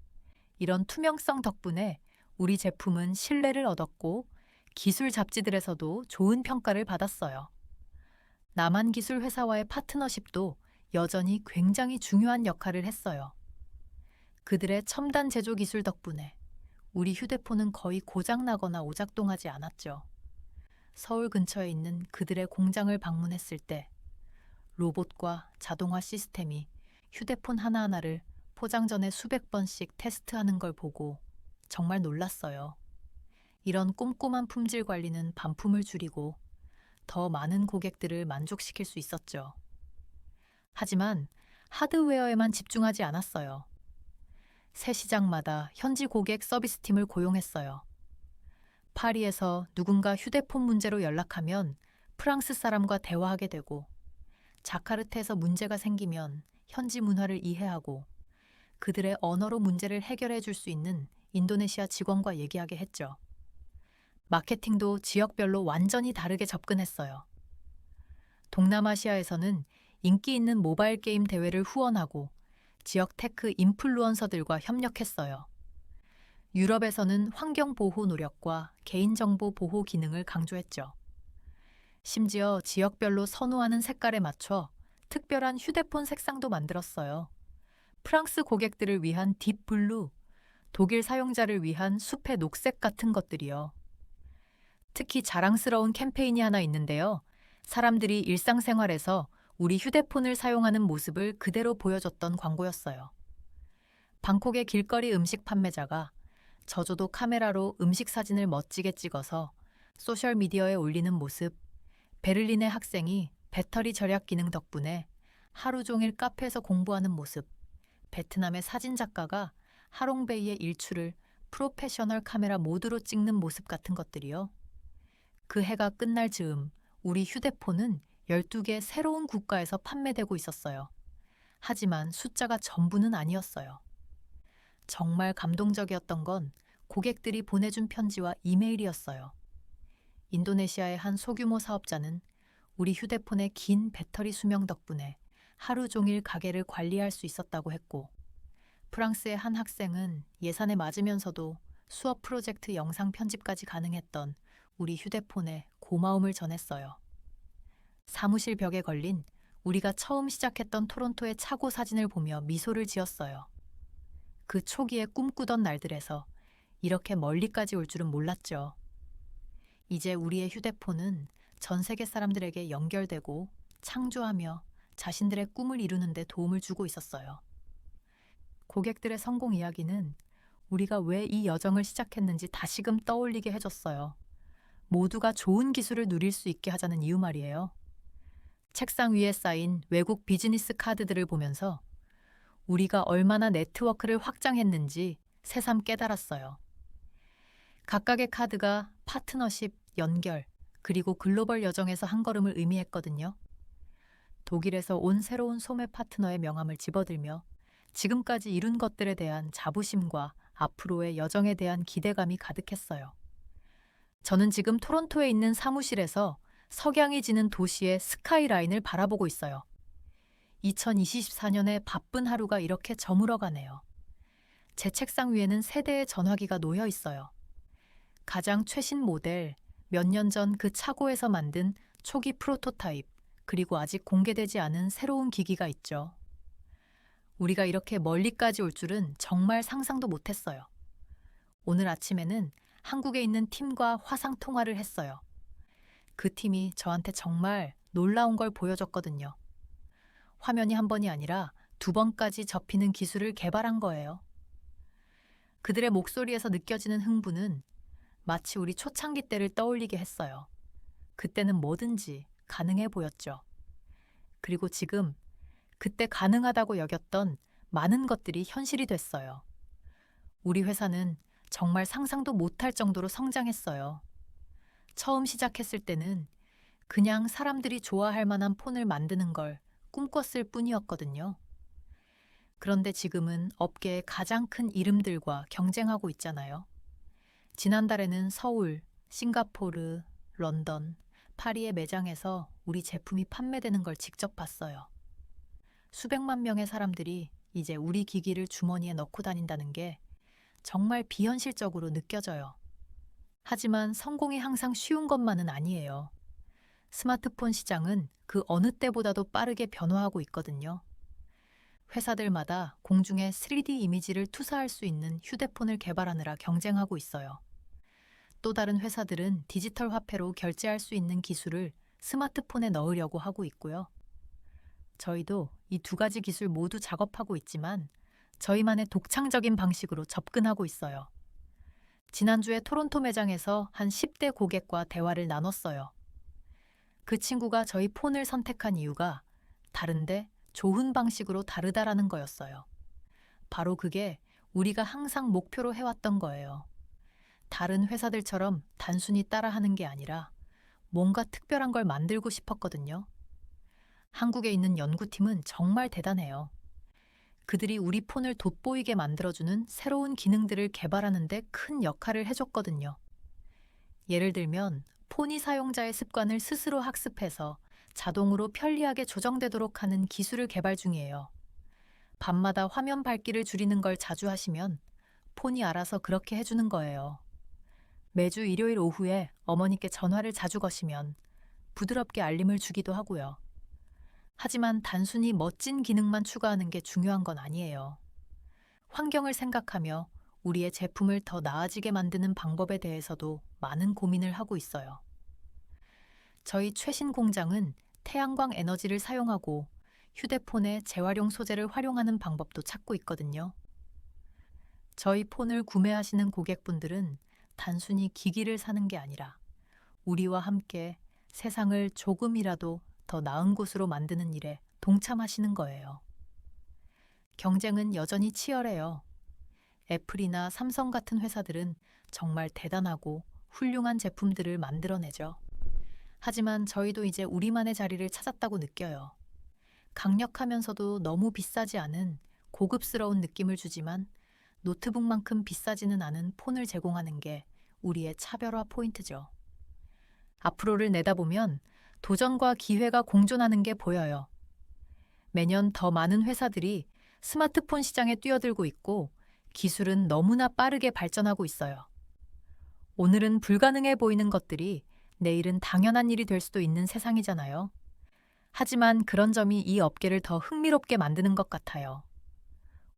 이런 투명성 덕분에 우리 제품은 신뢰를 얻었고 기술 잡지들에서도 좋은 평가를 받았어요. 남한 기술 회사와의 파트너십도 여전히 굉장히 중요한 역할을 했어요. 그들의 첨단 제조 기술 덕분에 우리 휴대폰은 거의 고장나거나 오작동하지 않았죠. 서울 근처에 있는 그들의 공장을 방문했을 때 로봇과 자동화 시스템이 휴대폰 하나하나를 포장 전에 수백 번씩 테스트하는 걸 보고 정말 놀랐어요. 이런 꼼꼼한 품질 관리는 반품을 줄이고 더 많은 고객들을 만족시킬 수 있었죠. 하지만 하드웨어에만 집중하지 않았어요. 새 시장마다 현지 고객 서비스팀을 고용했어요. 파리에서 누군가 휴대폰 문제로 연락하면 프랑스 사람과 대화하게 되고, 자카르타에서 문제가 생기면 현지 문화를 이해하고 그들의 언어로 문제를 해결해 줄 수 있는 인도네시아 직원과 얘기하게 했죠. 마케팅도 지역별로 완전히 다르게 접근했어요. 동남아시아에서는 인기 있는 모바일 게임 대회를 후원하고 지역 테크 인플루언서들과 협력했어요. 유럽에서는 환경 보호 노력과 개인정보 보호 기능을 강조했죠. 심지어 지역별로 선호하는 색깔에 맞춰 특별한 휴대폰 색상도 만들었어요. 프랑스 고객들을 위한 딥블루, 독일 사용자를 위한 숲의 녹색 같은 것들이요. 특히 자랑스러운 캠페인이 하나 있는데요. 사람들이 일상생활에서 우리 휴대폰을 사용하는 모습을 그대로 보여줬던 광고였어요. 방콕의 길거리 음식 판매자가 저조도 카메라로 음식 사진을 멋지게 찍어서 소셜미디어에 올리는 모습, 베를린의 학생이 배터리 절약 기능 덕분에 하루 종일 카페에서 공부하는 모습, 베트남의 사진작가가 하롱베이의 일출을 프로페셔널 카메라 모드로 찍는 모습 같은 것들이요. 그 해가 끝날 즈음 우리 휴대폰은 12개 새로운 국가에서 판매되고 있었어요. 하지만 숫자가 전부는 아니었어요. 정말 감동적이었던 건 고객들이 보내준 편지와 이메일이었어요. 인도네시아의 한 소규모 사업자는 우리 휴대폰의 긴 배터리 수명 덕분에 하루 종일 가게를 관리할 수 있었다고 했고, 프랑스의 한 학생은 예산에 맞으면서도 수업 프로젝트 영상 편집까지 가능했던 우리 휴대폰에 고마움을 전했어요. 사무실 벽에 걸린 우리가 처음 시작했던 토론토의 차고 사진을 보며 미소를 지었어요. 그 초기에 꿈꾸던 날들에서 이렇게 멀리까지 올 줄은 몰랐죠. 이제 우리의 휴대폰은 전 세계 사람들에게 연결되고 창조하며 자신들의 꿈을 이루는 데 도움을 주고 있었어요. 고객들의 성공 이야기는 우리가 왜 이 여정을 시작했는지 다시금 떠올리게 해줬어요. 모두가 좋은 기술을 누릴 수 있게 하자는 이유 말이에요. 책상 위에 쌓인 외국 비즈니스 카드들을 보면서 우리가 얼마나 네트워크를 확장했는지 새삼 깨달았어요. 각각의 카드가 파트너십, 연결, 그리고 글로벌 여정에서 한 걸음을 의미했거든요. 독일에서 온 새로운 소매 파트너의 명함을 집어들며 지금까지 이룬 것들에 대한 자부심과 앞으로의 여정에 대한 기대감이 가득했어요. 저는 지금 토론토에 있는 사무실에서 석양이 지는 도시의 스카이라인을 바라보고 있어요. 2024년의 바쁜 하루가 이렇게 저물어가네요. 제 책상 위에는 세 대의 전화기가 놓여 있어요. 가장 최신 모델, 몇 년 전 그 차고에서 만든 초기 프로토타입, 그리고 아직 공개되지 않은 새로운 기기가 있죠. 우리가 이렇게 멀리까지 올 줄은 정말 상상도 못했어요. 오늘 아침에는 한국에 있는 팀과 화상 통화를 했어요. 그 팀이 저한테 정말 놀라운 걸 보여줬거든요. 화면이 한 번이 아니라 2번까지 접히는 기술을 개발한 거예요. 그들의 목소리에서 느껴지는 흥분은 마치 우리 초창기 때를 떠올리게 했어요. 그때는 뭐든지 가능해 보였죠. 그리고 지금 그때 가능하다고 여겼던 많은 것들이 현실이 됐어요. 우리 회사는 정말 상상도 못할 정도로 성장했어요. 처음 시작했을 때는 그냥 사람들이 좋아할 만한 폰을 만드는 걸 꿈꿨을 뿐이었거든요. 그런데 지금은 업계의 가장 큰 이름들과 경쟁하고 있잖아요. 지난달에는 서울, 싱가포르, 런던, 파리의 매장에서 우리 제품이 판매되는 걸 직접 봤어요. 수백만 명의 사람들이 이제 우리 기기를 주머니에 넣고 다닌다는 게 정말 비현실적으로 느껴져요. 하지만 성공이 항상 쉬운 것만은 아니에요. 스마트폰 시장은 그 어느 때보다도 빠르게 변화하고 있거든요. 회사들마다 공중에 3D 이미지를 투사할 수 있는 휴대폰을 개발하느라 경쟁하고 있어요. 또 다른 회사들은 디지털 화폐로 결제할 수 있는 기술을 스마트폰에 넣으려고 하고 있고요. 저희도 이 2가지 기술 모두 작업하고 있지만 저희만의 독창적인 방식으로 접근하고 있어요. 지난주에 토론토 매장에서 한 10대 고객과 대화를 나눴어요. 그 친구가 저희 폰을 선택한 이유가 다른데 좋은 방식으로 다르다라는 거였어요. 바로 그게 우리가 항상 목표로 해왔던 거예요. 다른 회사들처럼 단순히 따라하는 게 아니라 뭔가 특별한 걸 만들고 싶었거든요. 한국에 있는 연구팀은 정말 대단해요. 그들이 우리 폰을 돋보이게 만들어주는 새로운 기능들을 개발하는 데 큰 역할을 해줬거든요. 예를 들면 폰이 사용자의 습관을 스스로 학습해서 자동으로 편리하게 조정되도록 하는 기술을 개발 중이에요. 밤마다 화면 밝기를 줄이는 걸 자주 하시면 폰이 알아서 그렇게 해주는 거예요. 매주 일요일 오후에 어머니께 전화를 자주 거시면 부드럽게 알림을 주기도 하고요. 하지만 단순히 멋진 기능만 추가하는 게 중요한 건 아니에요. 환경을 생각하며 우리의 제품을 더 나아지게 만드는 방법에 대해서도 많은 고민을 하고 있어요. 저희 최신 공장은 태양광 에너지를 사용하고 휴대폰의 재활용 소재를 활용하는 방법도 찾고 있거든요. 저희 폰을 구매하시는 고객분들은 단순히 기기를 사는 게 아니라 우리와 함께 세상을 조금이라도 더 나은 곳으로 만드는 일에 동참하시는 거예요. 경쟁은 여전히 치열해요. 애플이나 삼성 같은 회사들은 정말 대단하고 훌륭한 제품들을 만들어내죠. 하지만 저희도 이제 우리만의 자리를 찾았다고 느껴요. 강력하면서도 너무 비싸지 않은 고급스러운 느낌을 주지만 노트북만큼 비싸지는 않은 폰을 제공하는 게 우리의 차별화 포인트죠. 앞으로를 내다보면 도전과 기회가 공존하는 게 보여요. 매년 더 많은 회사들이 스마트폰 시장에 뛰어들고 있고 기술은 너무나 빠르게 발전하고 있어요. 오늘은 불가능해 보이는 것들이 내일은 당연한 일이 될 수도 있는 세상이잖아요. 하지만 그런 점이 이 업계를 더 흥미롭게 만드는 것 같아요.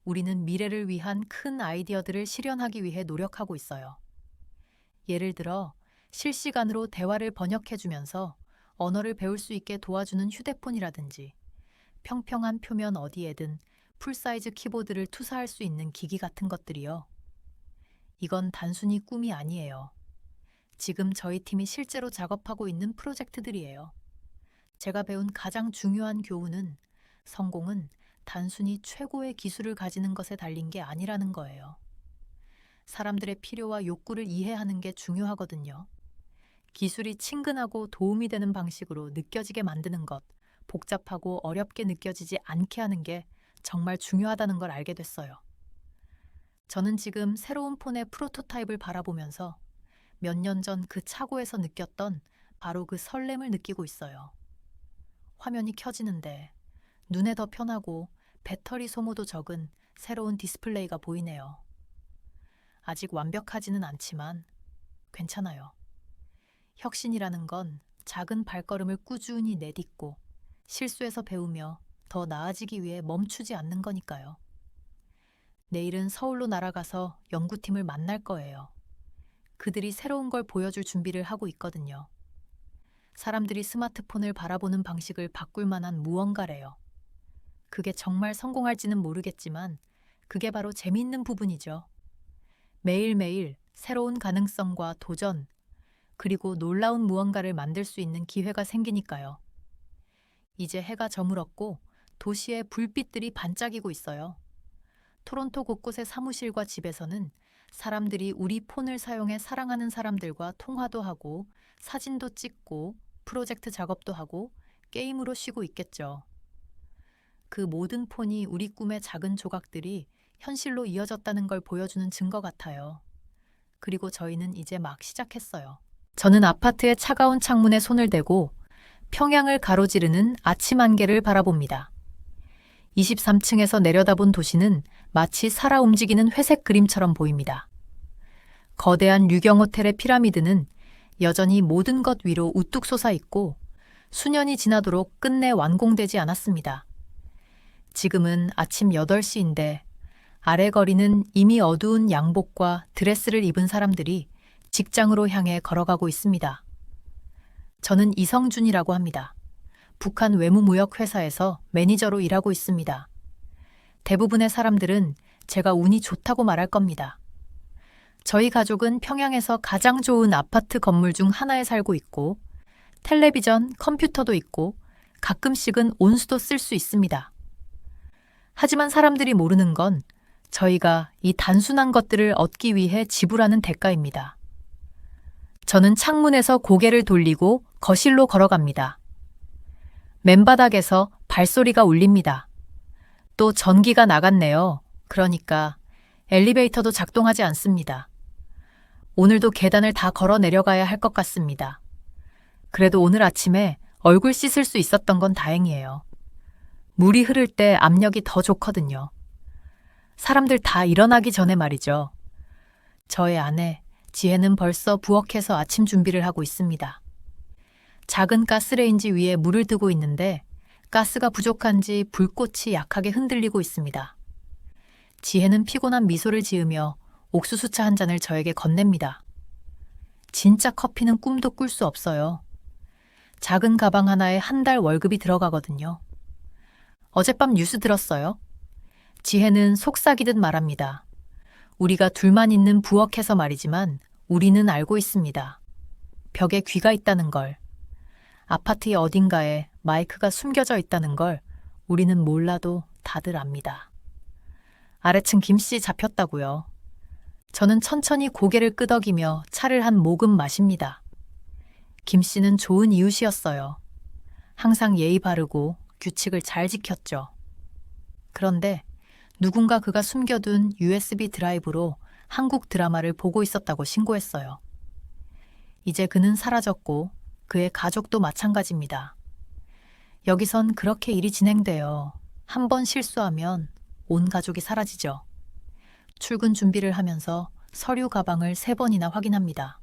우리는 미래를 위한 큰 아이디어들을 실현하기 위해 노력하고 있어요. 예를 들어 실시간으로 대화를 번역해주면서 언어를 배울 수 있게 도와주는 휴대폰이라든지 평평한 표면 어디에든 풀사이즈 키보드를 투사할 수 있는 기기 같은 것들이요. 이건 단순히 꿈이 아니에요. 지금 저희 팀이 실제로 작업하고 있는 프로젝트들이에요. 제가 배운 가장 중요한 교훈은 성공은 단순히 최고의 기술을 가지는 것에 달린 게 아니라는 거예요. 사람들의 필요와 욕구를 이해하는 게 중요하거든요. 기술이 친근하고 도움이 되는 방식으로 느껴지게 만드는 것, 복잡하고 어렵게 느껴지지 않게 하는 게 정말 중요하다는 걸 알게 됐어요. 저는 지금 새로운 폰의 프로토타입을 바라보면서 몇 년 전 그 차고에서 느꼈던 바로 그 설렘을 느끼고 있어요. 화면이 켜지는데 눈에 더 편하고 배터리 소모도 적은 새로운 디스플레이가 보이네요. 아직 완벽하지는 않지만 괜찮아요. 혁신이라는 건 작은 발걸음을 꾸준히 내딛고 실수에서 배우며 더 나아지기 위해 멈추지 않는 거니까요. 내일은 서울로 날아가서 연구팀을 만날 거예요. 그들이 새로운 걸 보여줄 준비를 하고 있거든요. 사람들이 스마트폰을 바라보는 방식을 바꿀 만한 무언가래요. 그게 정말 성공할지는 모르겠지만 그게 바로 재미있는 부분이죠. 매일매일 새로운 가능성과 도전, 그리고 놀라운 무언가를 만들 수 있는 기회가 생기니까요. 이제 해가 저물었고 도시의 불빛들이 반짝이고 있어요. 토론토 곳곳의 사무실과 집에서는 사람들이 우리 폰을 사용해 사랑하는 사람들과 통화도 하고 사진도 찍고 프로젝트 작업도 하고 게임으로 쉬고 있겠죠. 그 모든 폰이 우리 꿈의 작은 조각들이 현실로 이어졌다는 걸 보여주는 증거 같아요. 그리고 저희는 이제 막 시작했어요. 저는 아파트의 차가운 창문에 손을 대고 평양을 가로지르는 아침 안개를 바라봅니다. 23층에서 내려다본 도시는 마치 살아 움직이는 회색 그림처럼 보입니다. 거대한 류경 호텔의 피라미드는 여전히 모든 것 위로 우뚝 솟아 있고 수년이 지나도록 끝내 완공되지 않았습니다. 지금은 아침 8시인데 아래 거리는 이미 어두운 양복과 드레스를 입은 사람들이 직장으로 향해 걸어가고 있습니다. 저는 이성준이라고 합니다. 북한 외무무역회사에서 매니저로 일하고 있습니다. 대부분의 사람들은 제가 운이 좋다고 말할 겁니다. 저희 가족은 평양에서 가장 좋은 아파트 건물 중 하나에 살고 있고 텔레비전, 컴퓨터도 있고 가끔씩은 온수도 쓸 수 있습니다. 하지만 사람들이 모르는 건 저희가 이 단순한 것들을 얻기 위해 지불하는 대가입니다. 저는 창문에서 고개를 돌리고 거실로 걸어갑니다. 맨바닥에서 발소리가 울립니다. 또 전기가 나갔네요. 그러니까 엘리베이터도 작동하지 않습니다. 오늘도 계단을 다 걸어 내려가야 할 것 같습니다. 그래도 오늘 아침에 얼굴 씻을 수 있었던 건 다행이에요. 물이 흐를 때 압력이 더 좋거든요. 사람들 다 일어나기 전에 말이죠. 저의 아내, 지혜는 벌써 부엌에서 아침 준비를 하고 있습니다. 작은 가스레인지 위에 물을 두고 있는데 가스가 부족한지 불꽃이 약하게 흔들리고 있습니다. 지혜는 피곤한 미소를 지으며 옥수수차 한 잔을 저에게 건넵니다. 진짜 커피는 꿈도 꿀 수 없어요. 작은 가방 하나에 한 달 월급이 들어가거든요. 어젯밤 뉴스 들었어요? 지혜는 속삭이듯 말합니다. 우리가 둘만 있는 부엌에서 말이지만 우리는 알고 있습니다. 벽에 귀가 있다는 걸. 아파트의 어딘가에 마이크가 숨겨져 있다는 걸 우리는 몰라도 다들 압니다. 아래층 김씨 잡혔다고요. 저는 천천히 고개를 끄덕이며 차를 한 모금 마십니다. 김씨는 좋은 이웃이었어요. 항상 예의 바르고 규칙을 잘 지켰죠. 그런데 누군가 그가 숨겨둔 USB 드라이브로 한국 드라마를 보고 있었다고 신고했어요. 이제 그는 사라졌고 그의 가족도 마찬가지입니다. 여기선 그렇게 일이 진행돼요. 한 번 실수하면 온 가족이 사라지죠. 출근 준비를 하면서 서류 가방을 3번이나 확인합니다.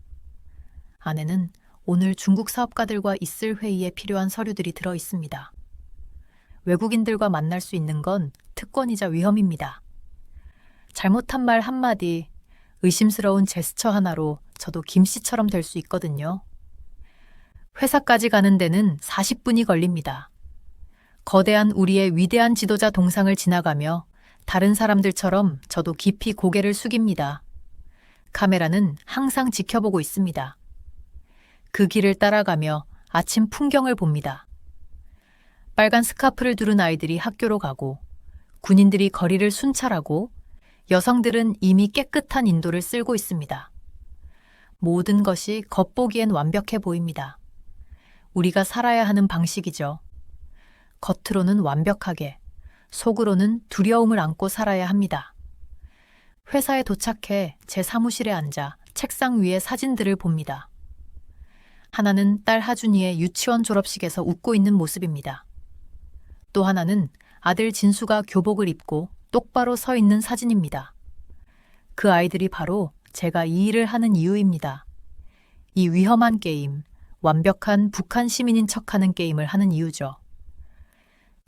안에는 오늘 중국 사업가들과 있을 회의에 필요한 서류들이 들어 있습니다. 외국인들과 만날 수 있는 건 특권이자 위험입니다. 잘못한 말 한마디, 의심스러운 제스처 하나로 저도 김씨처럼 될 수 있거든요. 회사까지 가는 데는 40분이 걸립니다. 거대한 우리의 위대한 지도자 동상을 지나가며 다른 사람들처럼 저도 깊이 고개를 숙입니다. 카메라는 항상 지켜보고 있습니다. 그 길을 따라가며 아침 풍경을 봅니다. 빨간 스카프를 두른 아이들이 학교로 가고, 군인들이 거리를 순찰하고, 여성들은 이미 깨끗한 인도를 쓸고 있습니다. 모든 것이 겉보기엔 완벽해 보입니다. 우리가 살아야 하는 방식이죠. 겉으로는 완벽하게, 속으로는 두려움을 안고 살아야 합니다. 회사에 도착해 제 사무실에 앉아 책상 위에 사진들을 봅니다. 하나는 딸 하준이의 유치원 졸업식에서 웃고 있는 모습입니다. 또 하나는 아들 진수가 교복을 입고 똑바로 서 있는 사진입니다. 그 아이들이 바로 제가 이 일을 하는 이유입니다. 이 위험한 게임, 완벽한 북한 시민인 척하는 게임을 하는 이유죠.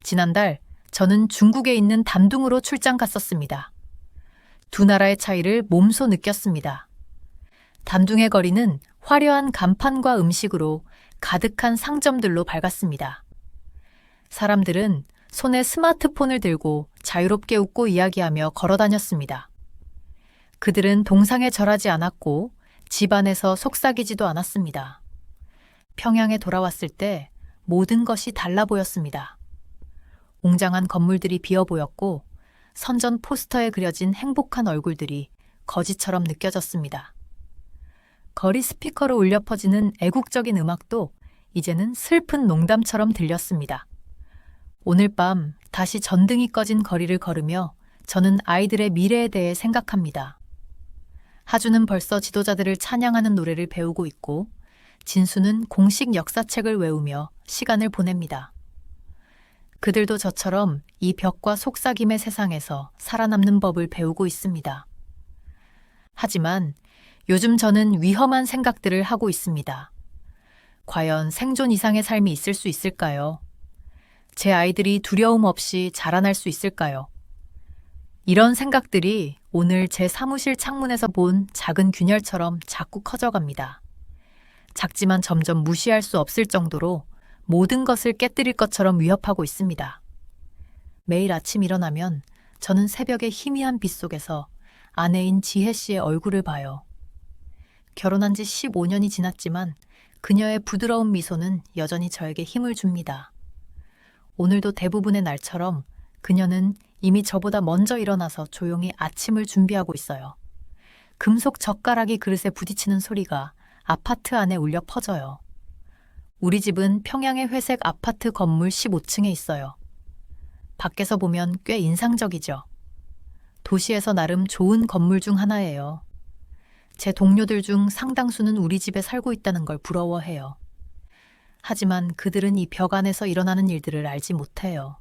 지난달 저는 중국에 있는 단둥으로 출장 갔었습니다. 두 나라의 차이를 몸소 느꼈습니다. 단둥의 거리는 화려한 간판과 음식으로 가득한 상점들로 밝았습니다. 사람들은 손에 스마트폰을 들고 자유롭게 웃고 이야기하며 걸어 다녔습니다. 그들은 동상에 절하지 않았고 집안에서 속삭이지도 않았습니다. 평양에 돌아왔을 때 모든 것이 달라 보였습니다. 웅장한 건물들이 비어 보였고 선전 포스터에 그려진 행복한 얼굴들이 거지처럼 느껴졌습니다. 거리 스피커로 울려 퍼지는 애국적인 음악도 이제는 슬픈 농담처럼 들렸습니다. 오늘 밤 다시 전등이 꺼진 거리를 걸으며 저는 아이들의 미래에 대해 생각합니다. 하주는 벌써 지도자들을 찬양하는 노래를 배우고 있고 진수는 공식 역사책을 외우며 시간을 보냅니다. 그들도 저처럼 이 벽과 속삭임의 세상에서 살아남는 법을 배우고 있습니다. 하지만 요즘 저는 위험한 생각들을 하고 있습니다. 과연 생존 이상의 삶이 있을 수 있을까요? 제 아이들이 두려움 없이 자라날 수 있을까요? 이런 생각들이 오늘 제 사무실 창문에서 본 작은 균열처럼 자꾸 커져갑니다. 작지만 점점 무시할 수 없을 정도로 모든 것을 깨뜨릴 것처럼 위협하고 있습니다. 매일 아침 일어나면 저는 새벽의 희미한 빛 속에서 아내인 지혜 씨의 얼굴을 봐요. 결혼한 지 15년이 지났지만 그녀의 부드러운 미소는 여전히 저에게 힘을 줍니다. 오늘도 대부분의 날처럼 그녀는 이미 저보다 먼저 일어나서 조용히 아침을 준비하고 있어요. 금속 젓가락이 그릇에 부딪히는 소리가 아파트 안에 울려 퍼져요. 우리 집은 평양의 회색 아파트 건물 15층에 있어요. 밖에서 보면 꽤 인상적이죠. 도시에서 나름 좋은 건물 중 하나예요. 제 동료들 중 상당수는 우리 집에 살고 있다는 걸 부러워해요. 하지만 그들은 이 벽 안에서 일어나는 일들을 알지 못해요.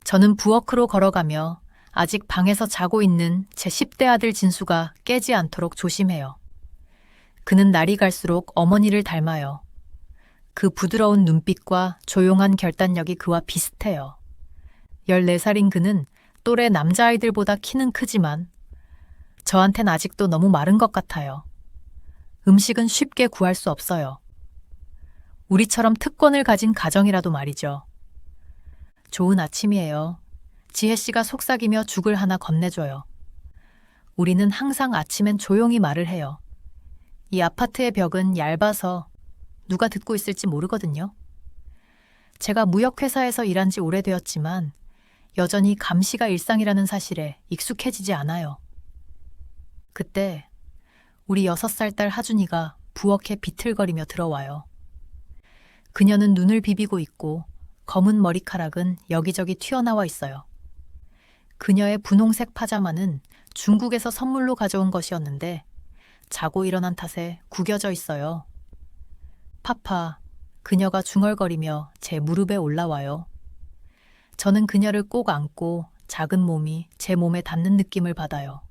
저는 부엌으로 걸어가며 아직 방에서 자고 있는 제 10대 아들 진수가 깨지 않도록 조심해요. 그는 날이 갈수록 어머니를 닮아요. 그 부드러운 눈빛과 조용한 결단력이 그와 비슷해요. 14살인 그는 또래 남자아이들보다 키는 크지만 저한텐 아직도 너무 마른 것 같아요. 음식은 쉽게 구할 수 없어요. 우리처럼 특권을 가진 가정이라도 말이죠. 좋은 아침이에요. 지혜 씨가 속삭이며 죽을 하나 건네줘요. 우리는 항상 아침엔 조용히 말을 해요. 이 아파트의 벽은 얇아서 누가 듣고 있을지 모르거든요. 제가 무역회사에서 일한 지 오래되었지만 여전히 감시가 일상이라는 사실에 익숙해지지 않아요. 그때 우리 6살 딸 하준이가 부엌에 비틀거리며 들어와요. 그녀는 눈을 비비고 있고 검은 머리카락은 여기저기 튀어나와 있어요. 그녀의 분홍색 파자마는 중국에서 선물로 가져온 것이었는데 자고 일어난 탓에 구겨져 있어요. 파파, 그녀가 중얼거리며 제 무릎에 올라와요. 저는 그녀를 꼭 안고 작은 몸이 제 몸에 닿는 느낌을 받아요.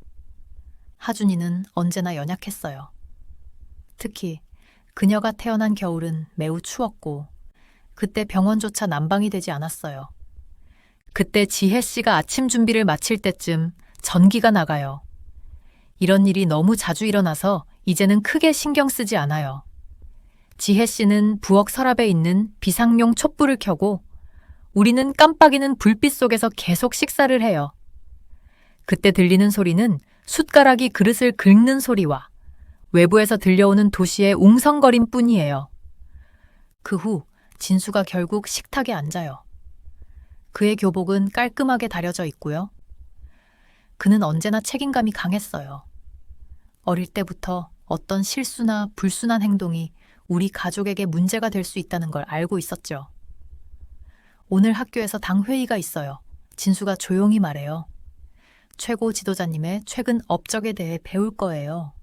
하준이는 언제나 연약했어요. 특히 그녀가 태어난 겨울은 매우 추웠고 그때 병원조차 난방이 되지 않았어요. 그때 지혜 씨가 아침 준비를 마칠 때쯤 전기가 나가요. 이런 일이 너무 자주 일어나서 이제는 크게 신경 쓰지 않아요. 지혜 씨는 부엌 서랍에 있는 비상용 촛불을 켜고 우리는 깜빡이는 불빛 속에서 계속 식사를 해요. 그때 들리는 소리는 숟가락이 그릇을 긁는 소리와 외부에서 들려오는 도시의 웅성거림 뿐이에요. 그 후 진수가 결국 식탁에 앉아요. 그의 교복은 깔끔하게 다려져 있고요. 그는 언제나 책임감이 강했어요. 어릴 때부터 어떤 실수나 불순한 행동이 우리 가족에게 문제가 될 수 있다는 걸 알고 있었죠. 오늘 학교에서 당회의가 있어요. 진수가 조용히 말해요. 최고 지도자님의 최근 업적에 대해 배울 거예요.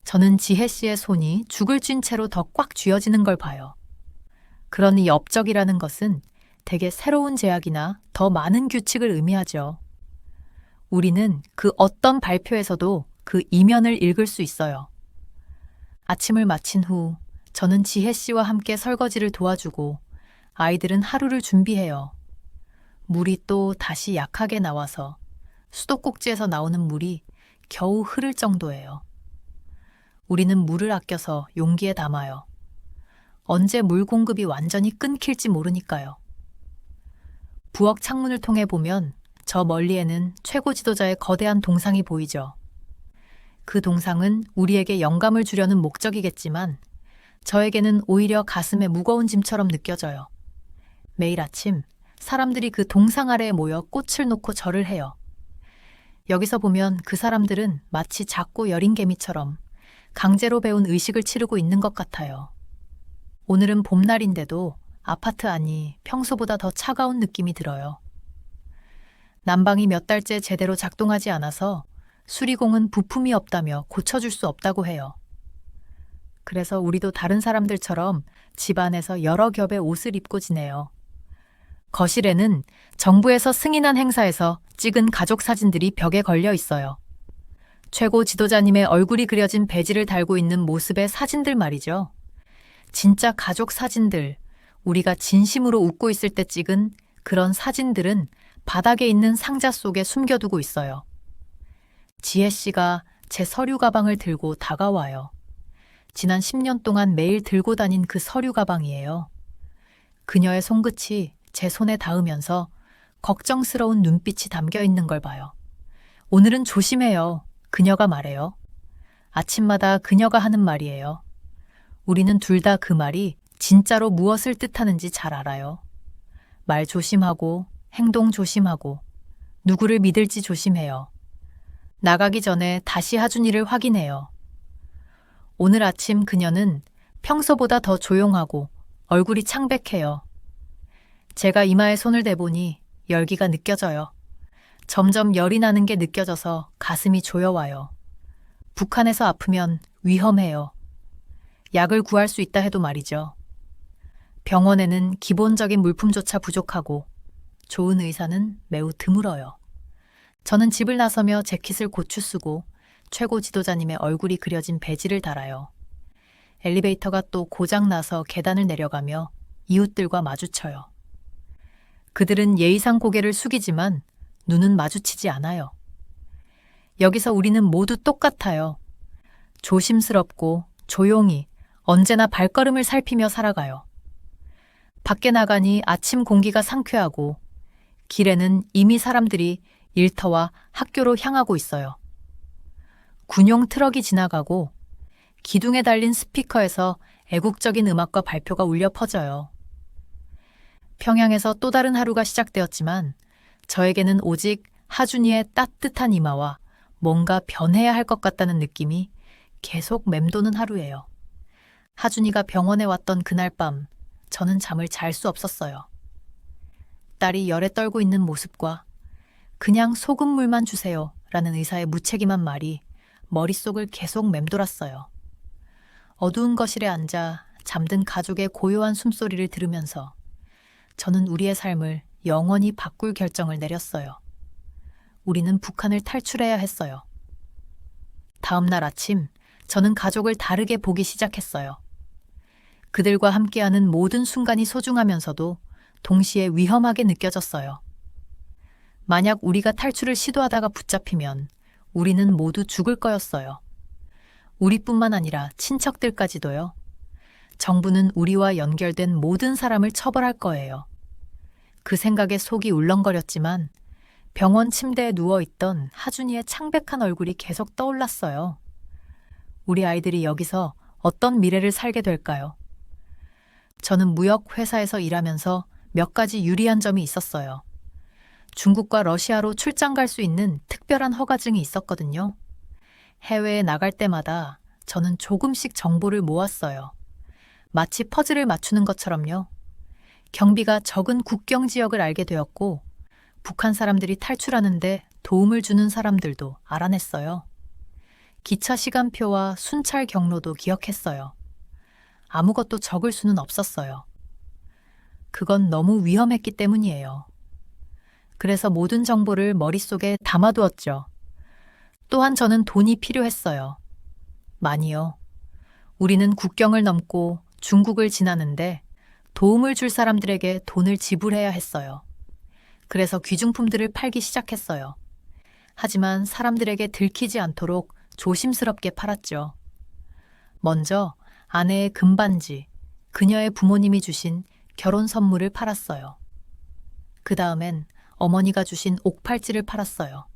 저는 지혜 씨의 손이 죽을 쥔 채로 더 꽉 쥐어지는 걸 봐요. 그러니 업적이라는 것은 대개 새로운 제약이나 더 많은 규칙을 의미하죠. 우리는 그 어떤 발표에서도 그 이면을 읽을 수 있어요. 아침을 마친 후 저는 지혜 씨와 함께 설거지를 도와주고 아이들은 하루를 준비해요. 물이 또 다시 약하게 나와서 수도꼭지에서 나오는 물이 겨우 흐를 정도예요. 우리는 물을 아껴서 용기에 담아요. 언제 물 공급이 완전히 끊길지 모르니까요. 부엌 창문을 통해 보면 저 멀리에는 최고 지도자의 거대한 동상이 보이죠. 그 동상은 우리에게 영감을 주려는 목적이겠지만 저에게는 오히려 가슴에 무거운 짐처럼 느껴져요. 매일 아침 사람들이 그 동상 아래에 모여 꽃을 놓고 절을 해요. 여기서 보면 그 사람들은 마치 작고 여린 개미처럼 강제로 배운 의식을 치르고 있는 것 같아요. 오늘은 봄날인데도 아파트 안이 평소보다 더 차가운 느낌이 들어요. 난방이 몇 달째 제대로 작동하지 않아서 수리공은 부품이 없다며 고쳐줄 수 없다고 해요. 그래서 우리도 다른 사람들처럼 집안에서 여러 겹의 옷을 입고 지내요. 거실에는 정부에서 승인한 행사에서 찍은 가족 사진들이 벽에 걸려 있어요. 최고 지도자님의 얼굴이 그려진 배지를 달고 있는 모습의 사진들 말이죠. 진짜 가족 사진들, 우리가 진심으로 웃고 있을 때 찍은 그런 사진들은 바닥에 있는 상자 속에 숨겨두고 있어요. 지혜 씨가 제 서류 가방을 들고 다가와요. 지난 10년 동안 매일 들고 다닌 그 서류 가방이에요. 그녀의 손끝이 제 손에 닿으면서 걱정스러운 눈빛이 담겨 있는 걸 봐요. 오늘은 조심해요. 그녀가 말해요. 아침마다 그녀가 하는 말이에요. 우리는 둘 다 그 말이 진짜로 무엇을 뜻하는지 잘 알아요. 말 조심하고 행동 조심하고 누구를 믿을지 조심해요. 나가기 전에 다시 하준이를 확인해요. 오늘 아침 그녀는 평소보다 더 조용하고 얼굴이 창백해요. 제가 이마에 손을 대보니 열기가 느껴져요. 점점 열이 나는 게 느껴져서 가슴이 조여와요. 북한에서 아프면 위험해요. 약을 구할 수 있다 해도 말이죠. 병원에는 기본적인 물품조차 부족하고 좋은 의사는 매우 드물어요. 저는 집을 나서며 재킷을 고추 쓰고 최고 지도자님의 얼굴이 그려진 배지를 달아요. 엘리베이터가 또 고장나서 계단을 내려가며 이웃들과 마주쳐요. 그들은 예의상 고개를 숙이지만 눈은 마주치지 않아요. 여기서 우리는 모두 똑같아요. 조심스럽고 조용히 언제나 발걸음을 살피며 살아가요. 밖에 나가니 아침 공기가 상쾌하고 길에는 이미 사람들이 일터와 학교로 향하고 있어요. 군용 트럭이 지나가고 기둥에 달린 스피커에서 애국적인 음악과 발표가 울려 퍼져요. 평양에서 또 다른 하루가 시작되었지만 저에게는 오직 하준이의 따뜻한 이마와 뭔가 변해야 할 것 같다는 느낌이 계속 맴도는 하루예요. 하준이가 병원에 왔던 그날 밤 저는 잠을 잘 수 없었어요. 딸이 열에 떨고 있는 모습과 그냥 소금물만 주세요 라는 의사의 무책임한 말이 머릿속을 계속 맴돌았어요. 어두운 거실에 앉아 잠든 가족의 고요한 숨소리를 들으면서 저는 우리의 삶을 영원히 바꿀 결정을 내렸어요. 우리는 북한을 탈출해야 했어요. 다음 날 아침 저는 가족을 다르게 보기 시작했어요. 그들과 함께하는 모든 순간이 소중하면서도 동시에 위험하게 느껴졌어요. 만약 우리가 탈출을 시도하다가 붙잡히면 우리는 모두 죽을 거였어요. 우리뿐만 아니라 친척들까지도요. 정부는 우리와 연결된 모든 사람을 처벌할 거예요. 그 생각에 속이 울렁거렸지만 병원 침대에 누워있던 하준이의 창백한 얼굴이 계속 떠올랐어요. 우리 아이들이 여기서 어떤 미래를 살게 될까요? 저는 무역 회사에서 일하면서 몇 가지 유리한 점이 있었어요. 중국과 러시아로 출장 갈 수 있는 특별한 허가증이 있었거든요. 해외에 나갈 때마다 저는 조금씩 정보를 모았어요. 마치 퍼즐을 맞추는 것처럼요. 경비가 적은 국경 지역을 알게 되었고 북한 사람들이 탈출하는데 도움을 주는 사람들도 알아냈어요. 기차 시간표와 순찰 경로도 기억했어요. 아무것도 적을 수는 없었어요. 그건 너무 위험했기 때문이에요. 그래서 모든 정보를 머릿속에 담아두었죠. 또한 저는 돈이 필요했어요. 많이요. 우리는 국경을 넘고 중국을 지나는데 도움을 줄 사람들에게 돈을 지불해야 했어요. 그래서 귀중품들을 팔기 시작했어요. 하지만 사람들에게 들키지 않도록 조심스럽게 팔았죠. 먼저 아내의 금반지, 그녀의 부모님이 주신 결혼 선물을 팔았어요. 그 다음엔 어머니가 주신 옥팔찌를 팔았어요.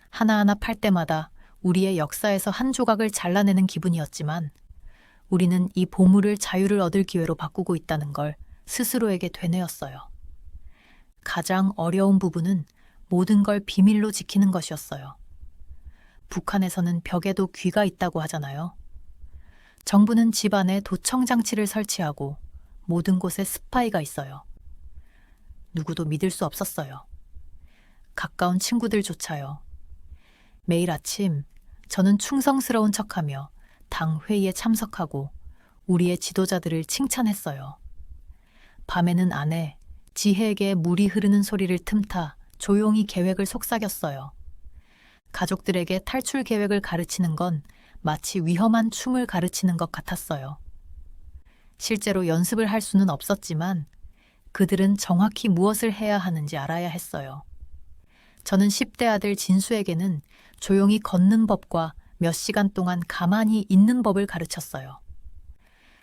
하나하나 팔 때마다 우리의 역사에서 한 조각을 잘라내는 기분이었지만 우리는 이 보물을 자유를 얻을 기회로 바꾸고 있다는 걸 스스로에게 되뇌었어요. 가장 어려운 부분은 모든 걸 비밀로 지키는 것이었어요. 북한에서는 벽에도 귀가 있다고 하잖아요. 정부는 집안에 도청 장치를 설치하고 모든 곳에 스파이가 있어요. 누구도 믿을 수 없었어요. 가까운 친구들조차요. 매일 아침 저는 충성스러운 척하며 당 회의에 참석하고 우리의 지도자들을 칭찬했어요. 밤에는 아내, 지혜에게 물이 흐르는 소리를 틈타 조용히 계획을 속삭였어요. 가족들에게 탈출 계획을 가르치는 건 마치 위험한 춤을 가르치는 것 같았어요. 실제로 연습을 할 수는 없었지만 그들은 정확히 무엇을 해야 하는지 알아야 했어요. 저는 10대 아들 진수에게는 조용히 걷는 법과 몇 시간 동안 가만히 있는 법을 가르쳤어요.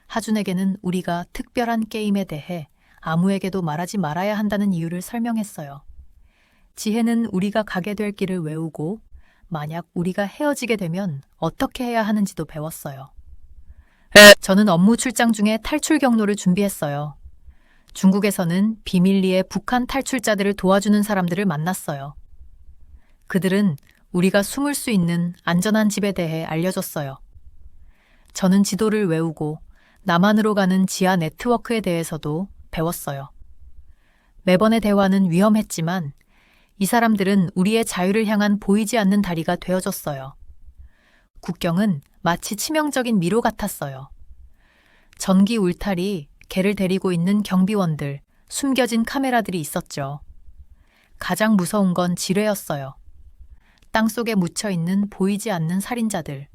하준에게는 우리가 특별한 게임에 대해 아무에게도 말하지 말아야 한다는 이유를 설명했어요. 지혜는 우리가 가게 될 길을 외우고 만약 우리가 헤어지게 되면 어떻게 해야 하는지도 배웠어요. 저는 업무 출장 중에 탈출 경로를 준비했어요. 중국에서는 비밀리에 북한 탈출자들을 도와주는 사람들을 만났어요. 그들은 우리가 숨을 수 있는 안전한 집에 대해 알려줬어요. 저는 지도를 외우고 남한으로 가는 지하 네트워크에 대해서도 배웠어요. 매번의 대화는 위험했지만 이 사람들은 우리의 자유를 향한 보이지 않는 다리가 되어줬어요. 국경은 마치 치명적인 미로 같았어요. 전기 울타리, 개를 데리고 있는 경비원들, 숨겨진 카메라들이 있었죠. 가장 무서운 건 지뢰였어요. 땅속에 묻혀있는 보이지 않는 살인자들.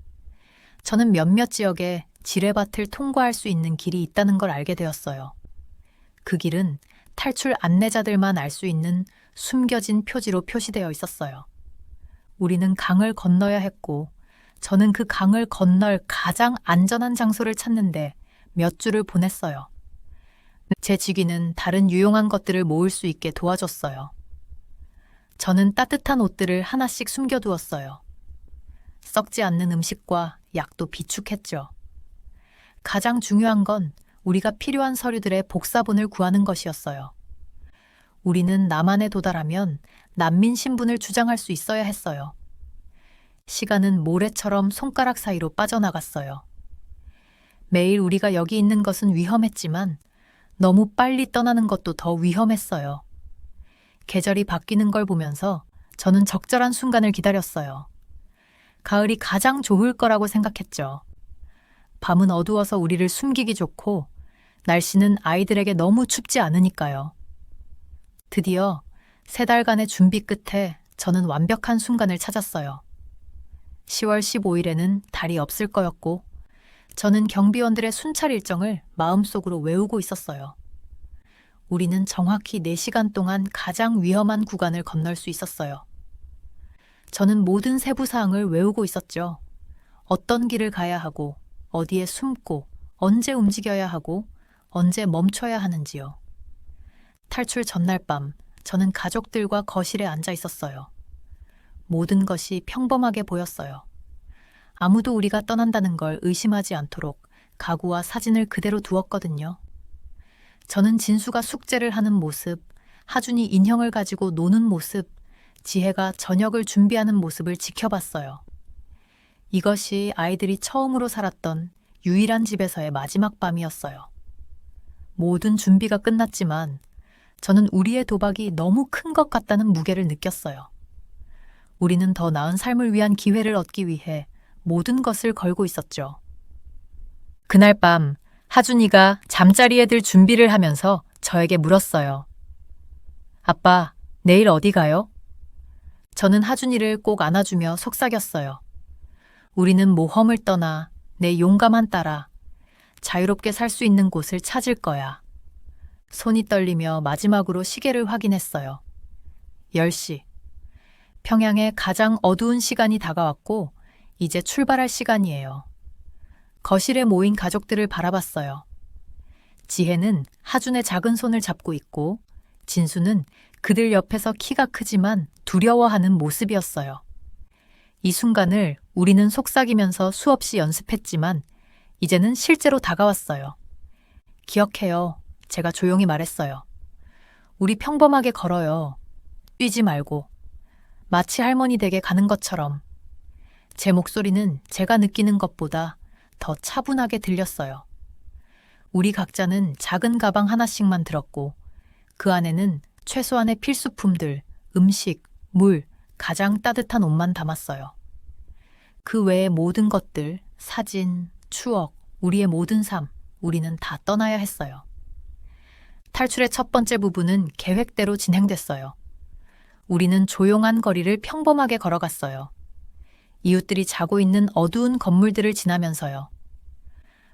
저는 몇몇 지역에 지뢰밭을 통과할 수 있는 길이 있다는 걸 알게 되었어요. 그 길은 탈출 안내자들만 알 수 있는 숨겨진 표지로 표시되어 있었어요. 우리는 강을 건너야 했고 저는 그 강을 건널 가장 안전한 장소를 찾는데 몇 주를 보냈어요. 제 직위는 다른 유용한 것들을 모을 수 있게 도와줬어요. 저는 따뜻한 옷들을 하나씩 숨겨두었어요. 썩지 않는 음식과 약도 비축했죠. 가장 중요한 건 우리가 필요한 서류들의 복사본을 구하는 것이었어요. 우리는 남한에 도달하면 난민 신분을 주장할 수 있어야 했어요. 시간은 모래처럼 손가락 사이로 빠져나갔어요. 매일 우리가 여기 있는 것은 위험했지만 너무 빨리 떠나는 것도 더 위험했어요. 계절이 바뀌는 걸 보면서 저는 적절한 순간을 기다렸어요. 가을이 가장 좋을 거라고 생각했죠. 밤은 어두워서 우리를 숨기기 좋고 날씨는 아이들에게 너무 춥지 않으니까요. 드디어 3달간의 준비 끝에 저는 완벽한 순간을 찾았어요. 10월 15일에는 달이 없을 거였고 저는 경비원들의 순찰 일정을 마음속으로 외우고 있었어요. 우리는 정확히 4시간 동안 가장 위험한 구간을 건널 수 있었어요. 저는 모든 세부 사항을 외우고 있었죠. 어떤 길을 가야 하고, 어디에 숨고, 언제 움직여야 하고, 언제 멈춰야 하는지요. 탈출 전날 밤, 저는 가족들과 거실에 앉아 있었어요. 모든 것이 평범하게 보였어요. 아무도 우리가 떠난다는 걸 의심하지 않도록 가구와 사진을 그대로 두었거든요. 저는 진수가 숙제를 하는 모습, 하준이 인형을 가지고 노는 모습, 지혜가 저녁을 준비하는 모습을 지켜봤어요. 이것이 아이들이 처음으로 살았던 유일한 집에서의 마지막 밤이었어요. 모든 준비가 끝났지만 저는 우리의 도박이 너무 큰 것 같다는 무게를 느꼈어요. 우리는 더 나은 삶을 위한 기회를 얻기 위해 모든 것을 걸고 있었죠. 그날 밤 하준이가 잠자리에 들 준비를 하면서 저에게 물었어요. 아빠, 내일 어디 가요? 저는 하준이를 꼭 안아주며 속삭였어요. 우리는 모험을 떠나 내 용감한 딸아, 자유롭게 살 수 있는 곳을 찾을 거야. 손이 떨리며 마지막으로 시계를 확인했어요. 10시. 평양의 가장 어두운 시간이 다가왔고 이제 출발할 시간이에요. 거실에 모인 가족들을 바라봤어요. 지혜는 하준의 작은 손을 잡고 있고 진수는 그들 옆에서 키가 크지만 두려워하는 모습이었어요. 이 순간을 우리는 속삭이면서 수없이 연습했지만 이제는 실제로 다가왔어요. 기억해요. 제가 조용히 말했어요. 우리 평범하게 걸어요. 뛰지 말고. 마치 할머니 댁에 가는 것처럼. 제 목소리는 제가 느끼는 것보다 더 차분하게 들렸어요. 우리 각자는 작은 가방 하나씩만 들었고 그 안에는 최소한의 필수품들, 음식, 물, 가장 따뜻한 옷만 담았어요. 그 외의 모든 것들, 사진, 추억, 우리의 모든 삶, 우리는 다 떠나야 했어요. 탈출의 첫 번째 부분은 계획대로 진행됐어요. 우리는 조용한 거리를 평범하게 걸어갔어요. 이웃들이 자고 있는 어두운 건물들을 지나면서요.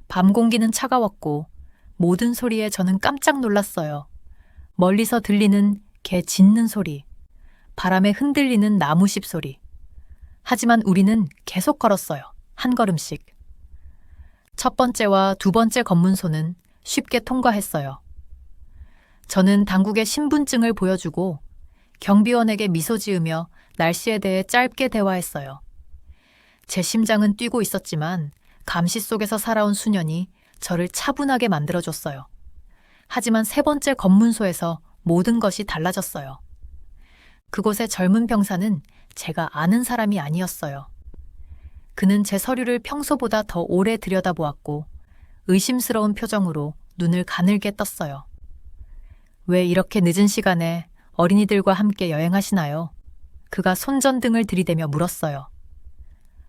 밤 공기는 차가웠고 모든 소리에 저는 깜짝 놀랐어요. 멀리서 들리는 개 짖는 소리, 바람에 흔들리는 나무십 소리. 하지만 우리는 계속 걸었어요. 한 걸음씩. 첫 번째와 두 번째 검문소는 쉽게 통과했어요. 저는 당국에 신분증을 보여주고 경비원에게 미소 지으며 날씨에 대해 짧게 대화했어요. 제 심장은 뛰고 있었지만 감시 속에서 살아온 수년이 저를 차분하게 만들어줬어요. 하지만 세 번째 검문소에서 모든 것이 달라졌어요. 그곳의 젊은 병사는 제가 아는 사람이 아니었어요. 그는 제 서류를 평소보다 더 오래 들여다보았고 의심스러운 표정으로 눈을 가늘게 떴어요. 왜 이렇게 늦은 시간에 어린이들과 함께 여행하시나요? 그가 손전등을 들이대며 물었어요.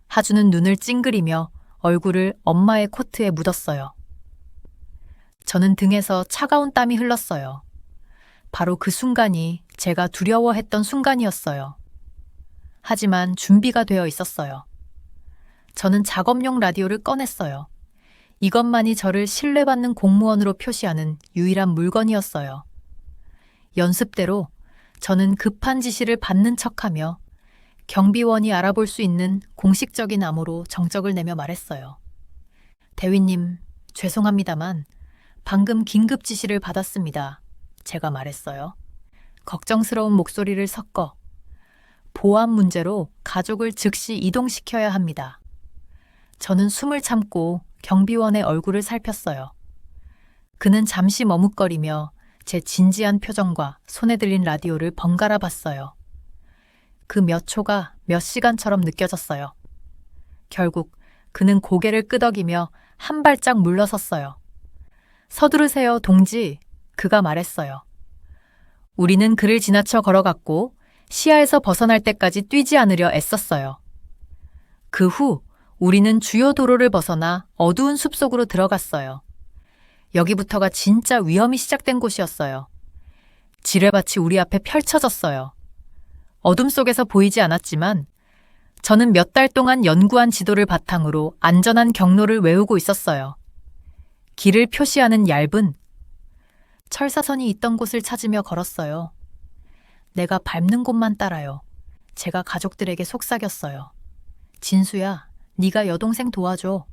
하주는 눈을 찡그리며 얼굴을 엄마의 코트에 묻었어요. 저는 등에서 차가운 땀이 흘렀어요. 바로 그 순간이 제가 두려워했던 순간이었어요. 하지만 준비가 되어 있었어요. 저는 작업용 라디오를 꺼냈어요. 이것만이 저를 신뢰받는 공무원으로 표시하는 유일한 물건이었어요. 연습대로 저는 급한 지시를 받는 척하며 경비원이 알아볼 수 있는 공식적인 암호로 정적을 내며 말했어요. 대위님, 죄송합니다만 방금 긴급 지시를 받았습니다. 제가 말했어요. 걱정스러운 목소리를 섞어. 보안 문제로 가족을 즉시 이동시켜야 합니다. 저는 숨을 참고 경비원의 얼굴을 살폈어요. 그는 잠시 머뭇거리며 제 진지한 표정과 손에 들린 라디오를 번갈아 봤어요. 그 몇 초가 몇 시간처럼 느껴졌어요. 결국 그는 고개를 끄덕이며 한 발짝 물러섰어요. 서두르세요, 동지. 그가 말했어요. 우리는 그를 지나쳐 걸어갔고 시야에서 벗어날 때까지 뛰지 않으려 애썼어요. 그 후 우리는 주요 도로를 벗어나 어두운 숲속으로 들어갔어요. 여기부터가 진짜 위험이 시작된 곳이었어요. 지뢰밭이 우리 앞에 펼쳐졌어요. 어둠 속에서 보이지 않았지만 저는 몇 달 동안 연구한 지도를 바탕으로 안전한 경로를 외우고 있었어요. 길을 표시하는 얇은 철사선이 있던 곳을 찾으며 걸었어요. 내가 밟는 곳만 따라요. 제가 가족들에게 속삭였어요. 진수야, 네가 여동생 도와줘.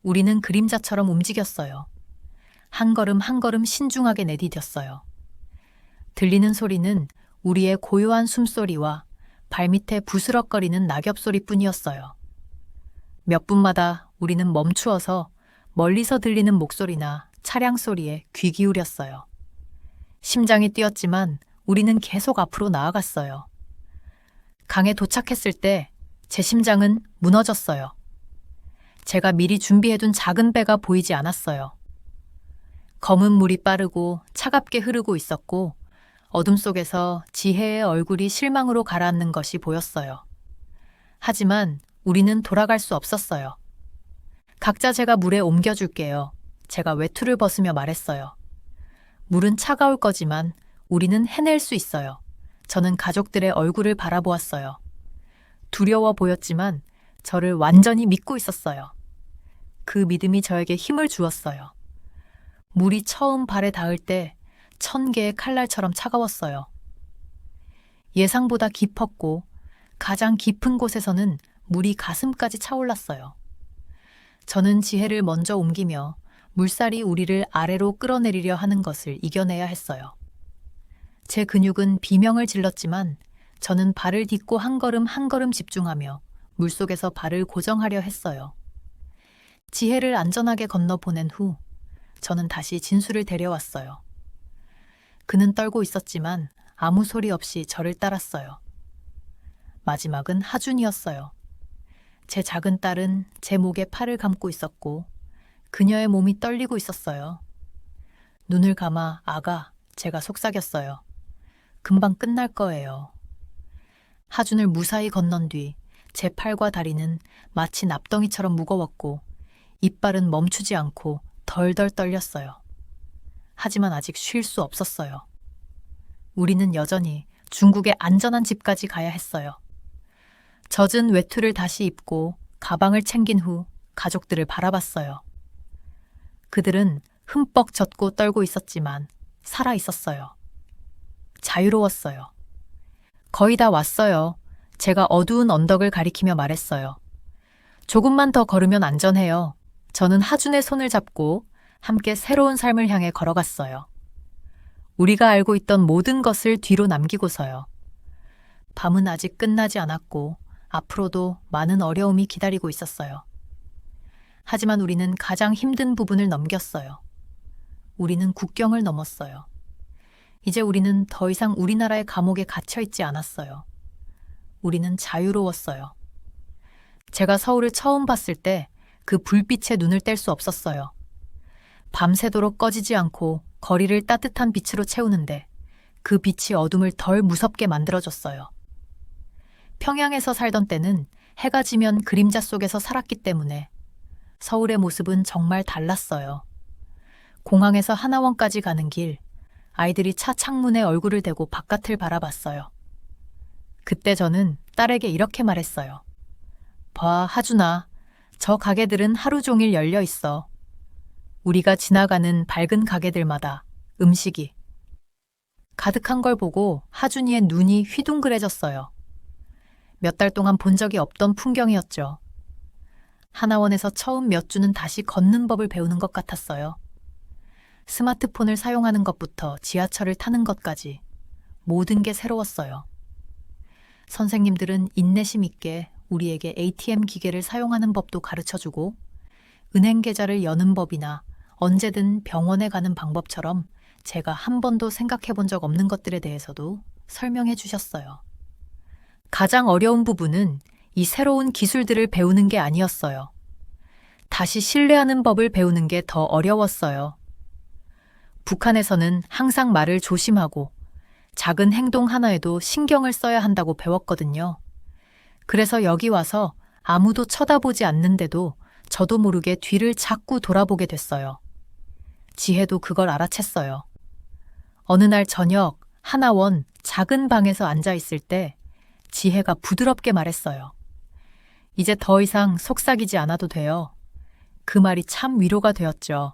우리는 그림자처럼 움직였어요. 한 걸음 한 걸음 신중하게 내디뎠어요. 들리는 소리는 우리의 고요한 숨소리와 발밑에 부스럭거리는 낙엽 소리뿐이었어요. 몇 분마다 우리는 멈추어서 멀리서 들리는 목소리나 차량 소리에 귀 기울였어요. 심장이 뛰었지만 우리는 계속 앞으로 나아갔어요. 강에 도착했을 때 제 심장은 무너졌어요. 제가 미리 준비해둔 작은 배가 보이지 않았어요. 검은 물이 빠르고 차갑게 흐르고 있었고 어둠 속에서 지혜의 얼굴이 실망으로 가라앉는 것이 보였어요. 하지만 우리는 돌아갈 수 없었어요. 각자 제가 물에 옮겨줄게요. 제가 외투를 벗으며 말했어요. 물은 차가울 거지만 우리는 해낼 수 있어요. 저는 가족들의 얼굴을 바라보았어요. 두려워 보였지만 저를 완전히 믿고 있었어요. 그 믿음이 저에게 힘을 주었어요. 물이 처음 발에 닿을 때 1000개의 칼날처럼 차가웠어요. 예상보다 깊었고 가장 깊은 곳에서는 물이 가슴까지 차올랐어요. 저는 지혜를 먼저 옮기며 물살이 우리를 아래로 끌어내리려 하는 것을 이겨내야 했어요. 제 근육은 비명을 질렀지만 저는 발을 딛고 한 걸음 한 걸음 집중하며 물속에서 발을 고정하려 했어요. 지혜를 안전하게 건너 보낸 후 저는 다시 진수를 데려왔어요. 그는 떨고 있었지만 아무 소리 없이 저를 따랐어요. 마지막은 하준이었어요. 제 작은 딸은 제 목에 팔을 감고 있었고 그녀의 몸이 떨리고 있었어요. 눈을 감아 아가, 제가 속삭였어요. 금방 끝날 거예요. 하준을 무사히 건넌 뒤 제 팔과 다리는 마치 납덩이처럼 무거웠고 이빨은 멈추지 않고 덜덜 떨렸어요. 하지만 아직 쉴 수 없었어요. 우리는 여전히 중국의 안전한 집까지 가야 했어요. 젖은 외투를 다시 입고 가방을 챙긴 후 가족들을 바라봤어요. 그들은 흠뻑 젖고 떨고 있었지만 살아 있었어요. 자유로웠어요. 거의 다 왔어요. 제가 어두운 언덕을 가리키며 말했어요. 조금만 더 걸으면 안전해요. 저는 하준의 손을 잡고 함께 새로운 삶을 향해 걸어갔어요. 우리가 알고 있던 모든 것을 뒤로 남기고서요. 밤은 아직 끝나지 않았고 앞으로도 많은 어려움이 기다리고 있었어요. 하지만 우리는 가장 힘든 부분을 넘겼어요. 우리는 국경을 넘었어요. 이제 우리는 더 이상 우리나라의 감옥에 갇혀 있지 않았어요. 우리는 자유로웠어요. 제가 서울을 처음 봤을 때 그 불빛에 눈을 뗄 수 없었어요. 밤새도록 꺼지지 않고 거리를 따뜻한 빛으로 채우는데 그 빛이 어둠을 덜 무섭게 만들어줬어요. 평양에서 살던 때는 해가 지면 그림자 속에서 살았기 때문에 서울의 모습은 정말 달랐어요. 공항에서 하나원까지 가는 길, 아이들이 차 창문에 얼굴을 대고 바깥을 바라봤어요. 그때 저는 딸에게 이렇게 말했어요. 봐, 하준아, 저 가게들은 하루 종일 열려 있어. 우리가 지나가는 밝은 가게들마다 음식이 가득한 걸 보고 하준이의 눈이 휘둥그레졌어요. 몇 달 동안 본 적이 없던 풍경이었죠. 하나원에서 처음 몇 주는 다시 걷는 법을 배우는 것 같았어요. 스마트폰을 사용하는 것부터 지하철을 타는 것까지 모든 게 새로웠어요. 선생님들은 인내심 있게 우리에게 ATM 기계를 사용하는 법도 가르쳐주고 은행 계좌를 여는 법이나 언제든 병원에 가는 방법처럼 제가 한 번도 생각해 본 적 없는 것들에 대해서도 설명해 주셨어요. 가장 어려운 부분은 이 새로운 기술들을 배우는 게 아니었어요. 다시 신뢰하는 법을 배우는 게 더 어려웠어요. 북한에서는 항상 말을 조심하고 작은 행동 하나에도 신경을 써야 한다고 배웠거든요. 그래서 여기 와서 아무도 쳐다보지 않는데도 저도 모르게 뒤를 자꾸 돌아보게 됐어요. 지혜도 그걸 알아챘어요. 어느 날 저녁 하나원 작은 방에서 앉아 있을 때 지혜가 부드럽게 말했어요. 이제 더 이상 속삭이지 않아도 돼요. 그 말이 참 위로가 되었죠.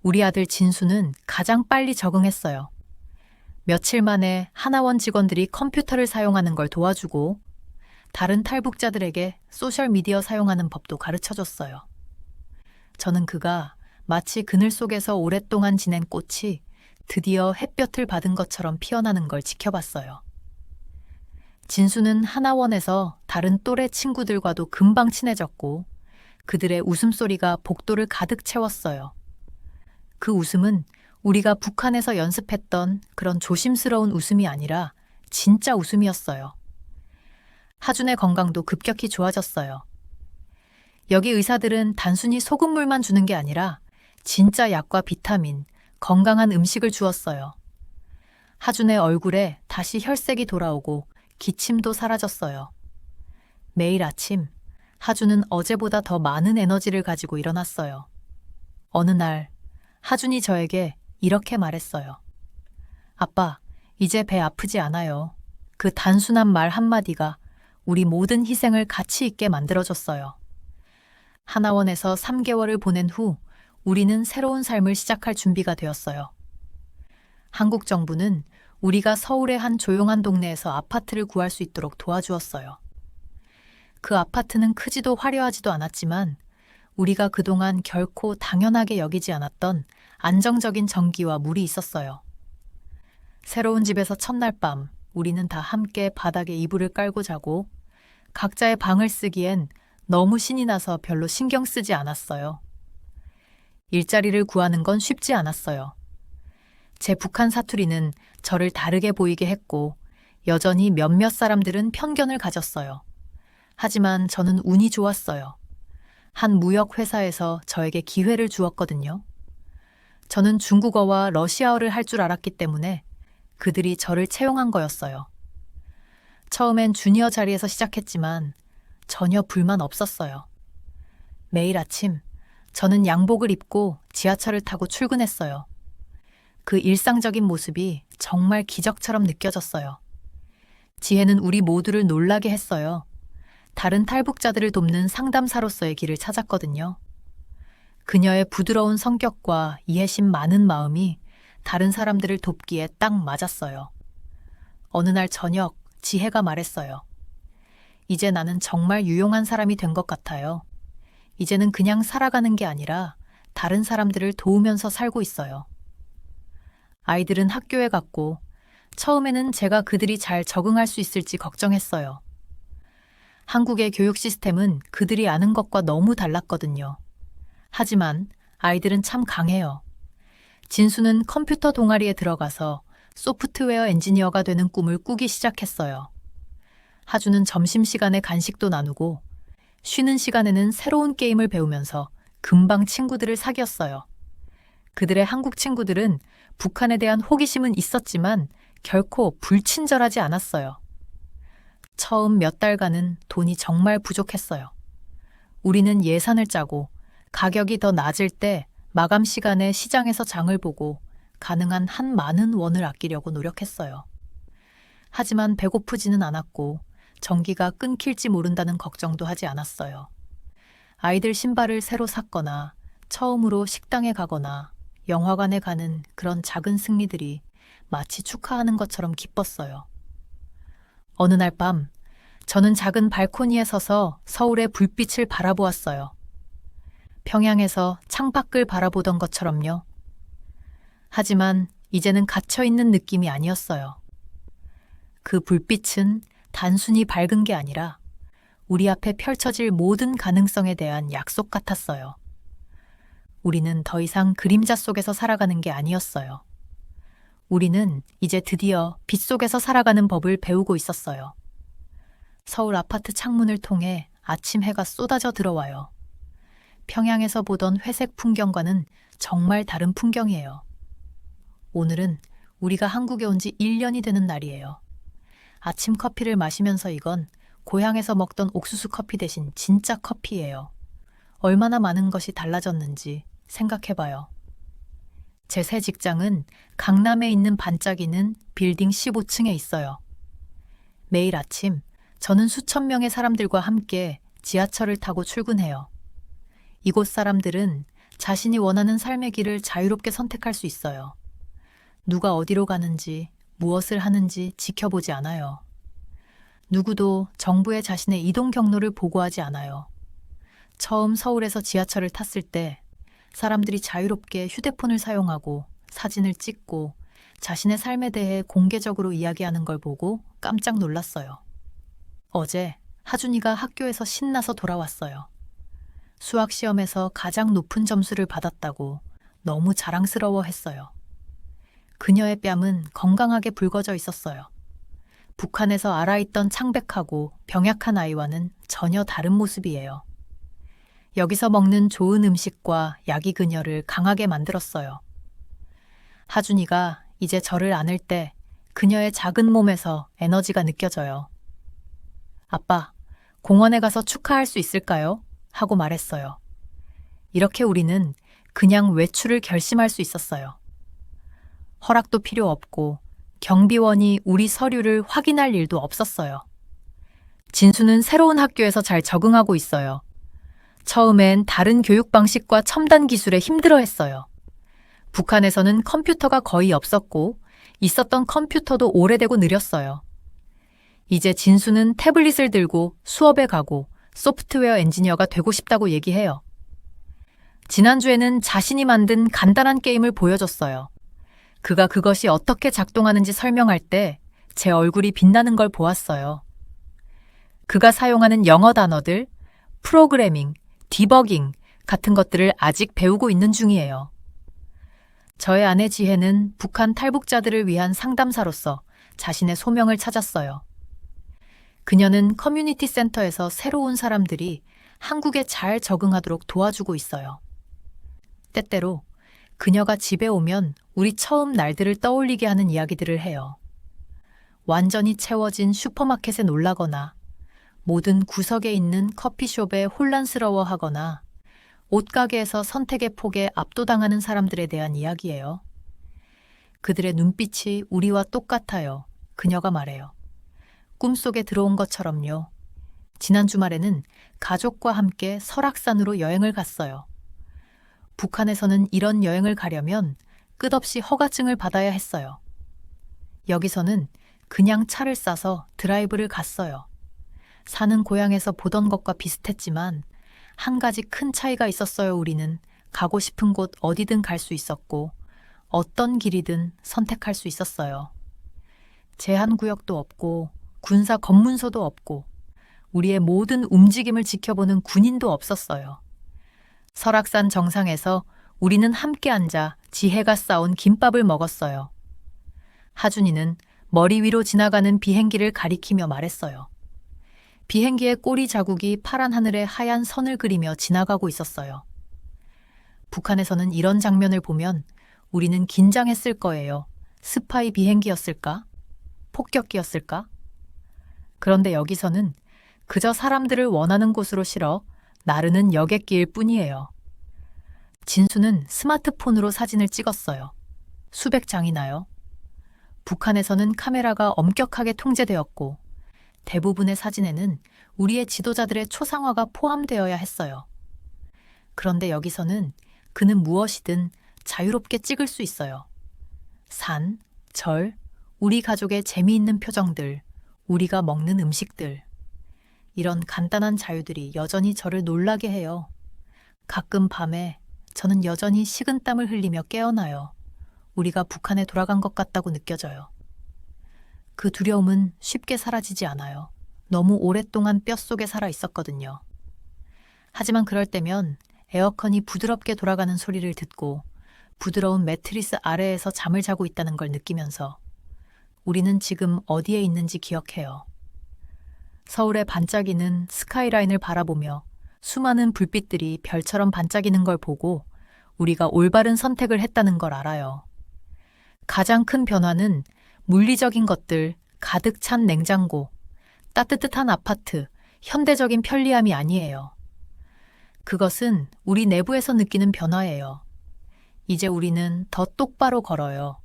우리 아들 진수는 가장 빨리 적응했어요. 며칠 만에 하나원 직원들이 컴퓨터를 사용하는 걸 도와주고 다른 탈북자들에게 소셜미디어 사용하는 법도 가르쳐줬어요. 저는 그가 마치 그늘 속에서 오랫동안 지낸 꽃이 드디어 햇볕을 받은 것처럼 피어나는 걸 지켜봤어요. 진수는 하나원에서 다른 또래 친구들과도 금방 친해졌고 그들의 웃음소리가 복도를 가득 채웠어요. 그 웃음은 우리가 북한에서 연습했던 그런 조심스러운 웃음이 아니라 진짜 웃음이었어요. 하준의 건강도 급격히 좋아졌어요. 여기 의사들은 단순히 소금물만 주는 게 아니라 진짜 약과 비타민, 건강한 음식을 주었어요. 하준의 얼굴에 다시 혈색이 돌아오고 기침도 사라졌어요. 매일 아침 하준은 어제보다 더 많은 에너지를 가지고 일어났어요. 어느 날 하준이 저에게 이렇게 말했어요. 아빠, 이제 배 아프지 않아요. 그 단순한 말 한마디가 우리 모든 희생을 가치 있게 만들어줬어요. 하나원에서 3개월을 보낸 후 우리는 새로운 삶을 시작할 준비가 되었어요. 한국 정부는 우리가 서울의 한 조용한 동네에서 아파트를 구할 수 있도록 도와주었어요. 그 아파트는 크지도 화려하지도 않았지만 우리가 그동안 결코 당연하게 여기지 않았던 안정적인 전기와 물이 있었어요. 새로운 집에서 첫날 밤 우리는 다 함께 바닥에 이불을 깔고 자고 각자의 방을 쓰기엔 너무 신이 나서 별로 신경 쓰지 않았어요. 일자리를 구하는 건 쉽지 않았어요. 제 북한 사투리는 저를 다르게 보이게 했고 여전히 몇몇 사람들은 편견을 가졌어요. 하지만 저는 운이 좋았어요. 한 무역 회사에서 저에게 기회를 주었거든요. 저는 중국어와 러시아어를 할 줄 알았기 때문에 그들이 저를 채용한 거였어요. 처음엔 주니어 자리에서 시작했지만 전혀 불만 없었어요. 매일 아침 저는 양복을 입고 지하철을 타고 출근했어요. 그 일상적인 모습이 정말 기적처럼 느껴졌어요. 지혜는 우리 모두를 놀라게 했어요. 다른 탈북자들을 돕는 상담사로서의 길을 찾았거든요. 그녀의 부드러운 성격과 이해심 많은 마음이 다른 사람들을 돕기에 딱 맞았어요. 어느 날 저녁 지혜가 말했어요. 이제 나는 정말 유용한 사람이 된 것 같아요. 이제는 그냥 살아가는 게 아니라 다른 사람들을 도우면서 살고 있어요. 아이들은 학교에 갔고 처음에는 제가 그들이 잘 적응할 수 있을지 걱정했어요. 한국의 교육 시스템은 그들이 아는 것과 너무 달랐거든요. 하지만 아이들은 참 강해요. 진수는 컴퓨터 동아리에 들어가서 소프트웨어 엔지니어가 되는 꿈을 꾸기 시작했어요. 하주는 점심시간에 간식도 나누고 쉬는 시간에는 새로운 게임을 배우면서 금방 친구들을 사귀었어요. 그들의 한국 친구들은 북한에 대한 호기심은 있었지만 결코 불친절하지 않았어요. 처음 몇 달간은 돈이 정말 부족했어요. 우리는 예산을 짜고 가격이 더 낮을 때 마감 시간에 시장에서 장을 보고 가능한 한 많은 원을 아끼려고 노력했어요. 하지만 배고프지는 않았고 전기가 끊길지 모른다는 걱정도 하지 않았어요. 아이들 신발을 새로 샀거나 처음으로 식당에 가거나 영화관에 가는 그런 작은 승리들이 마치 축하하는 것처럼 기뻤어요. 어느 날 밤, 저는 작은 발코니에 서서 서울의 불빛을 바라보았어요. 평양에서 창밖을 바라보던 것처럼요. 하지만 이제는 갇혀있는 느낌이 아니었어요. 그 불빛은 단순히 밝은 게 아니라 우리 앞에 펼쳐질 모든 가능성에 대한 약속 같았어요. 우리는 더 이상 그림자 속에서 살아가는 게 아니었어요. 우리는 이제 드디어 빛 속에서 살아가는 법을 배우고 있었어요. 서울 아파트 창문을 통해 아침 해가 쏟아져 들어와요. 평양에서 보던 회색 풍경과는 정말 다른 풍경이에요. 오늘은 우리가 한국에 온 지 1년이 되는 날이에요. 아침 커피를 마시면서 이건 고향에서 먹던 옥수수 커피 대신 진짜 커피예요. 얼마나 많은 것이 달라졌는지 생각해봐요. 제 새 직장은 강남에 있는 반짝이는 빌딩 15층에 있어요. 매일 아침 저는 수천 명의 사람들과 함께 지하철을 타고 출근해요. 이곳 사람들은 자신이 원하는 삶의 길을 자유롭게 선택할 수 있어요. 누가 어디로 가는지, 무엇을 하는지 지켜보지 않아요. 누구도 정부에 자신의 이동 경로를 보고하지 않아요. 처음 서울에서 지하철을 탔을 때 사람들이 자유롭게 휴대폰을 사용하고 사진을 찍고 자신의 삶에 대해 공개적으로 이야기하는 걸 보고 깜짝 놀랐어요. 어제 하준이가 학교에서 신나서 돌아왔어요. 수학 시험에서 가장 높은 점수를 받았다고 너무 자랑스러워 했어요. 그녀의 뺨은 건강하게 붉어져 있었어요. 북한에서 알아있던 창백하고 병약한 아이와는 전혀 다른 모습이에요. 여기서 먹는 좋은 음식과 약이 그녀를 강하게 만들었어요. 하준이가 이제 저를 안을 때 그녀의 작은 몸에서 에너지가 느껴져요. 아빠, 공원에 가서 축하할 수 있을까요? 하고 말했어요. 이렇게 우리는 그냥 외출을 결심할 수 있었어요. 허락도 필요 없고 경비원이 우리 서류를 확인할 일도 없었어요. 진수는 새로운 학교에서 잘 적응하고 있어요. 처음엔 다른 교육 방식과 첨단 기술에 힘들어했어요. 북한에서는 컴퓨터가 거의 없었고 있었던 컴퓨터도 오래되고 느렸어요. 이제 진수는 태블릿을 들고 수업에 가고 소프트웨어 엔지니어가 되고 싶다고 얘기해요. 지난주에는 자신이 만든 간단한 게임을 보여줬어요. 그가 그것이 어떻게 작동하는지 설명할 때 제 얼굴이 빛나는 걸 보았어요. 그가 사용하는 영어 단어들, 프로그래밍, 디버깅 같은 것들을 아직 배우고 있는 중이에요. 저의 아내 지혜는 북한 탈북자들을 위한 상담사로서 자신의 소명을 찾았어요. 그녀는 커뮤니티 센터에서 새로운 사람들이 한국에 잘 적응하도록 도와주고 있어요. 때때로 그녀가 집에 오면 우리 처음 날들을 떠올리게 하는 이야기들을 해요. 완전히 채워진 슈퍼마켓에 놀라거나 모든 구석에 있는 커피숍에 혼란스러워하거나 옷가게에서 선택의 폭에 압도당하는 사람들에 대한 이야기예요. 그들의 눈빛이 우리와 똑같아요. 그녀가 말해요. 꿈속에 들어온 것처럼요. 지난 주말에는 가족과 함께 설악산으로 여행을 갔어요. 북한에서는 이런 여행을 가려면 끝없이 허가증을 받아야 했어요. 여기서는 그냥 차를 싸서 드라이브를 갔어요. 사는 고향에서 보던 것과 비슷했지만 한 가지 큰 차이가 있었어요. 우리는 가고 싶은 곳 어디든 갈 수 있었고 어떤 길이든 선택할 수 있었어요. 제한구역도 없고 군사 검문소도 없고 우리의 모든 움직임을 지켜보는 군인도 없었어요. 설악산 정상에서 우리는 함께 앉아 지혜가 싸온 김밥을 먹었어요. 하준이는 머리 위로 지나가는 비행기를 가리키며 말했어요. 비행기의 꼬리 자국이 파란 하늘에 하얀 선을 그리며 지나가고 있었어요. 북한에서는 이런 장면을 보면 우리는 긴장했을 거예요. 스파이 비행기였을까? 폭격기였을까? 그런데 여기서는 그저 사람들을 원하는 곳으로 실어 나르는 여객기일 뿐이에요. 진수는 스마트폰으로 사진을 찍었어요. 수백 장이나요. 북한에서는 카메라가 엄격하게 통제되었고 대부분의 사진에는 우리의 지도자들의 초상화가 포함되어야 했어요. 그런데 여기서는 그는 무엇이든 자유롭게 찍을 수 있어요. 산, 절, 우리 가족의 재미있는 표정들, 우리가 먹는 음식들. 이런 간단한 자유들이 여전히 저를 놀라게 해요. 가끔 밤에 저는 여전히 식은땀을 흘리며 깨어나요. 우리가 북한에 돌아간 것 같다고 느껴져요. 그 두려움은 쉽게 사라지지 않아요. 너무 오랫동안 뼛속에 살아 있었거든요. 하지만 그럴 때면 에어컨이 부드럽게 돌아가는 소리를 듣고 부드러운 매트리스 아래에서 잠을 자고 있다는 걸 느끼면서 우리는 지금 어디에 있는지 기억해요. 서울의 반짝이는 스카이라인을 바라보며 수많은 불빛들이 별처럼 반짝이는 걸 보고 우리가 올바른 선택을 했다는 걸 알아요. 가장 큰 변화는 물리적인 것들, 가득 찬 냉장고, 따뜻한 아파트, 현대적인 편리함이 아니에요. 그것은 우리 내부에서 느끼는 변화예요. 이제 우리는 더 똑바로 걸어요.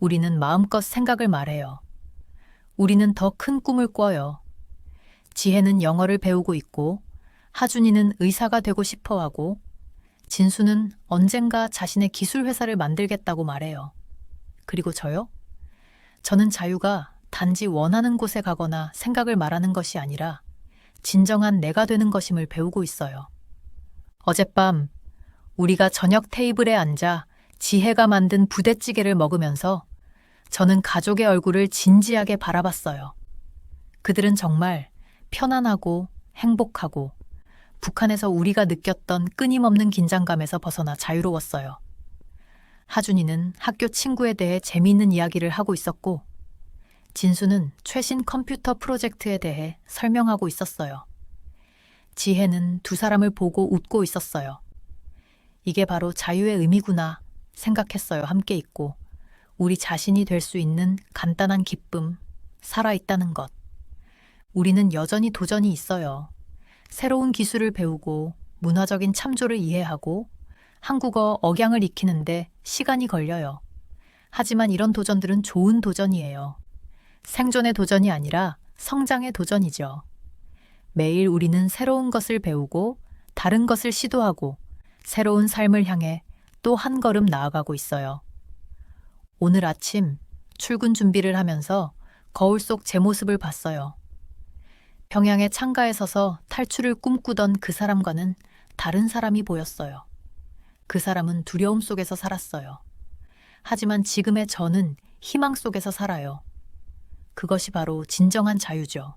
우리는 마음껏 생각을 말해요. 우리는 더 큰 꿈을 꿔요. 지혜는 영어를 배우고 있고, 하준이는 의사가 되고 싶어 하고, 진수는 언젠가 자신의 기술 회사를 만들겠다고 말해요. 그리고 저요? 저는 자유가 단지 원하는 곳에 가거나 생각을 말하는 것이 아니라 진정한 내가 되는 것임을 배우고 있어요. 어젯밤 우리가 저녁 테이블에 앉아 지혜가 만든 부대찌개를 먹으면서 저는 가족의 얼굴을 진지하게 바라봤어요. 그들은 정말 편안하고 행복하고 북한에서 우리가 느꼈던 끊임없는 긴장감에서 벗어나 자유로웠어요. 하준이는 학교 친구에 대해 재미있는 이야기를 하고 있었고, 진수는 최신 컴퓨터 프로젝트에 대해 설명하고 있었어요. 지혜는 두 사람을 보고 웃고 있었어요. 이게 바로 자유의 의미구나 생각했어요. 함께 있고 우리 자신이 될 수 있는 간단한 기쁨, 살아있다는 것. 우리는 여전히 도전이 있어요. 새로운 기술을 배우고 문화적인 참조를 이해하고 한국어 억양을 익히는데 시간이 걸려요. 하지만 이런 도전들은 좋은 도전이에요. 생존의 도전이 아니라 성장의 도전이죠. 매일 우리는 새로운 것을 배우고 다른 것을 시도하고 새로운 삶을 향해 또 한 걸음 나아가고 있어요. 오늘 아침 출근 준비를 하면서 거울 속 제 모습을 봤어요. 평양의 창가에 서서 탈출을 꿈꾸던 그 사람과는 다른 사람이 보였어요. 그 사람은 두려움 속에서 살았어요. 하지만 지금의 저는 희망 속에서 살아요. 그것이 바로 진정한 자유죠.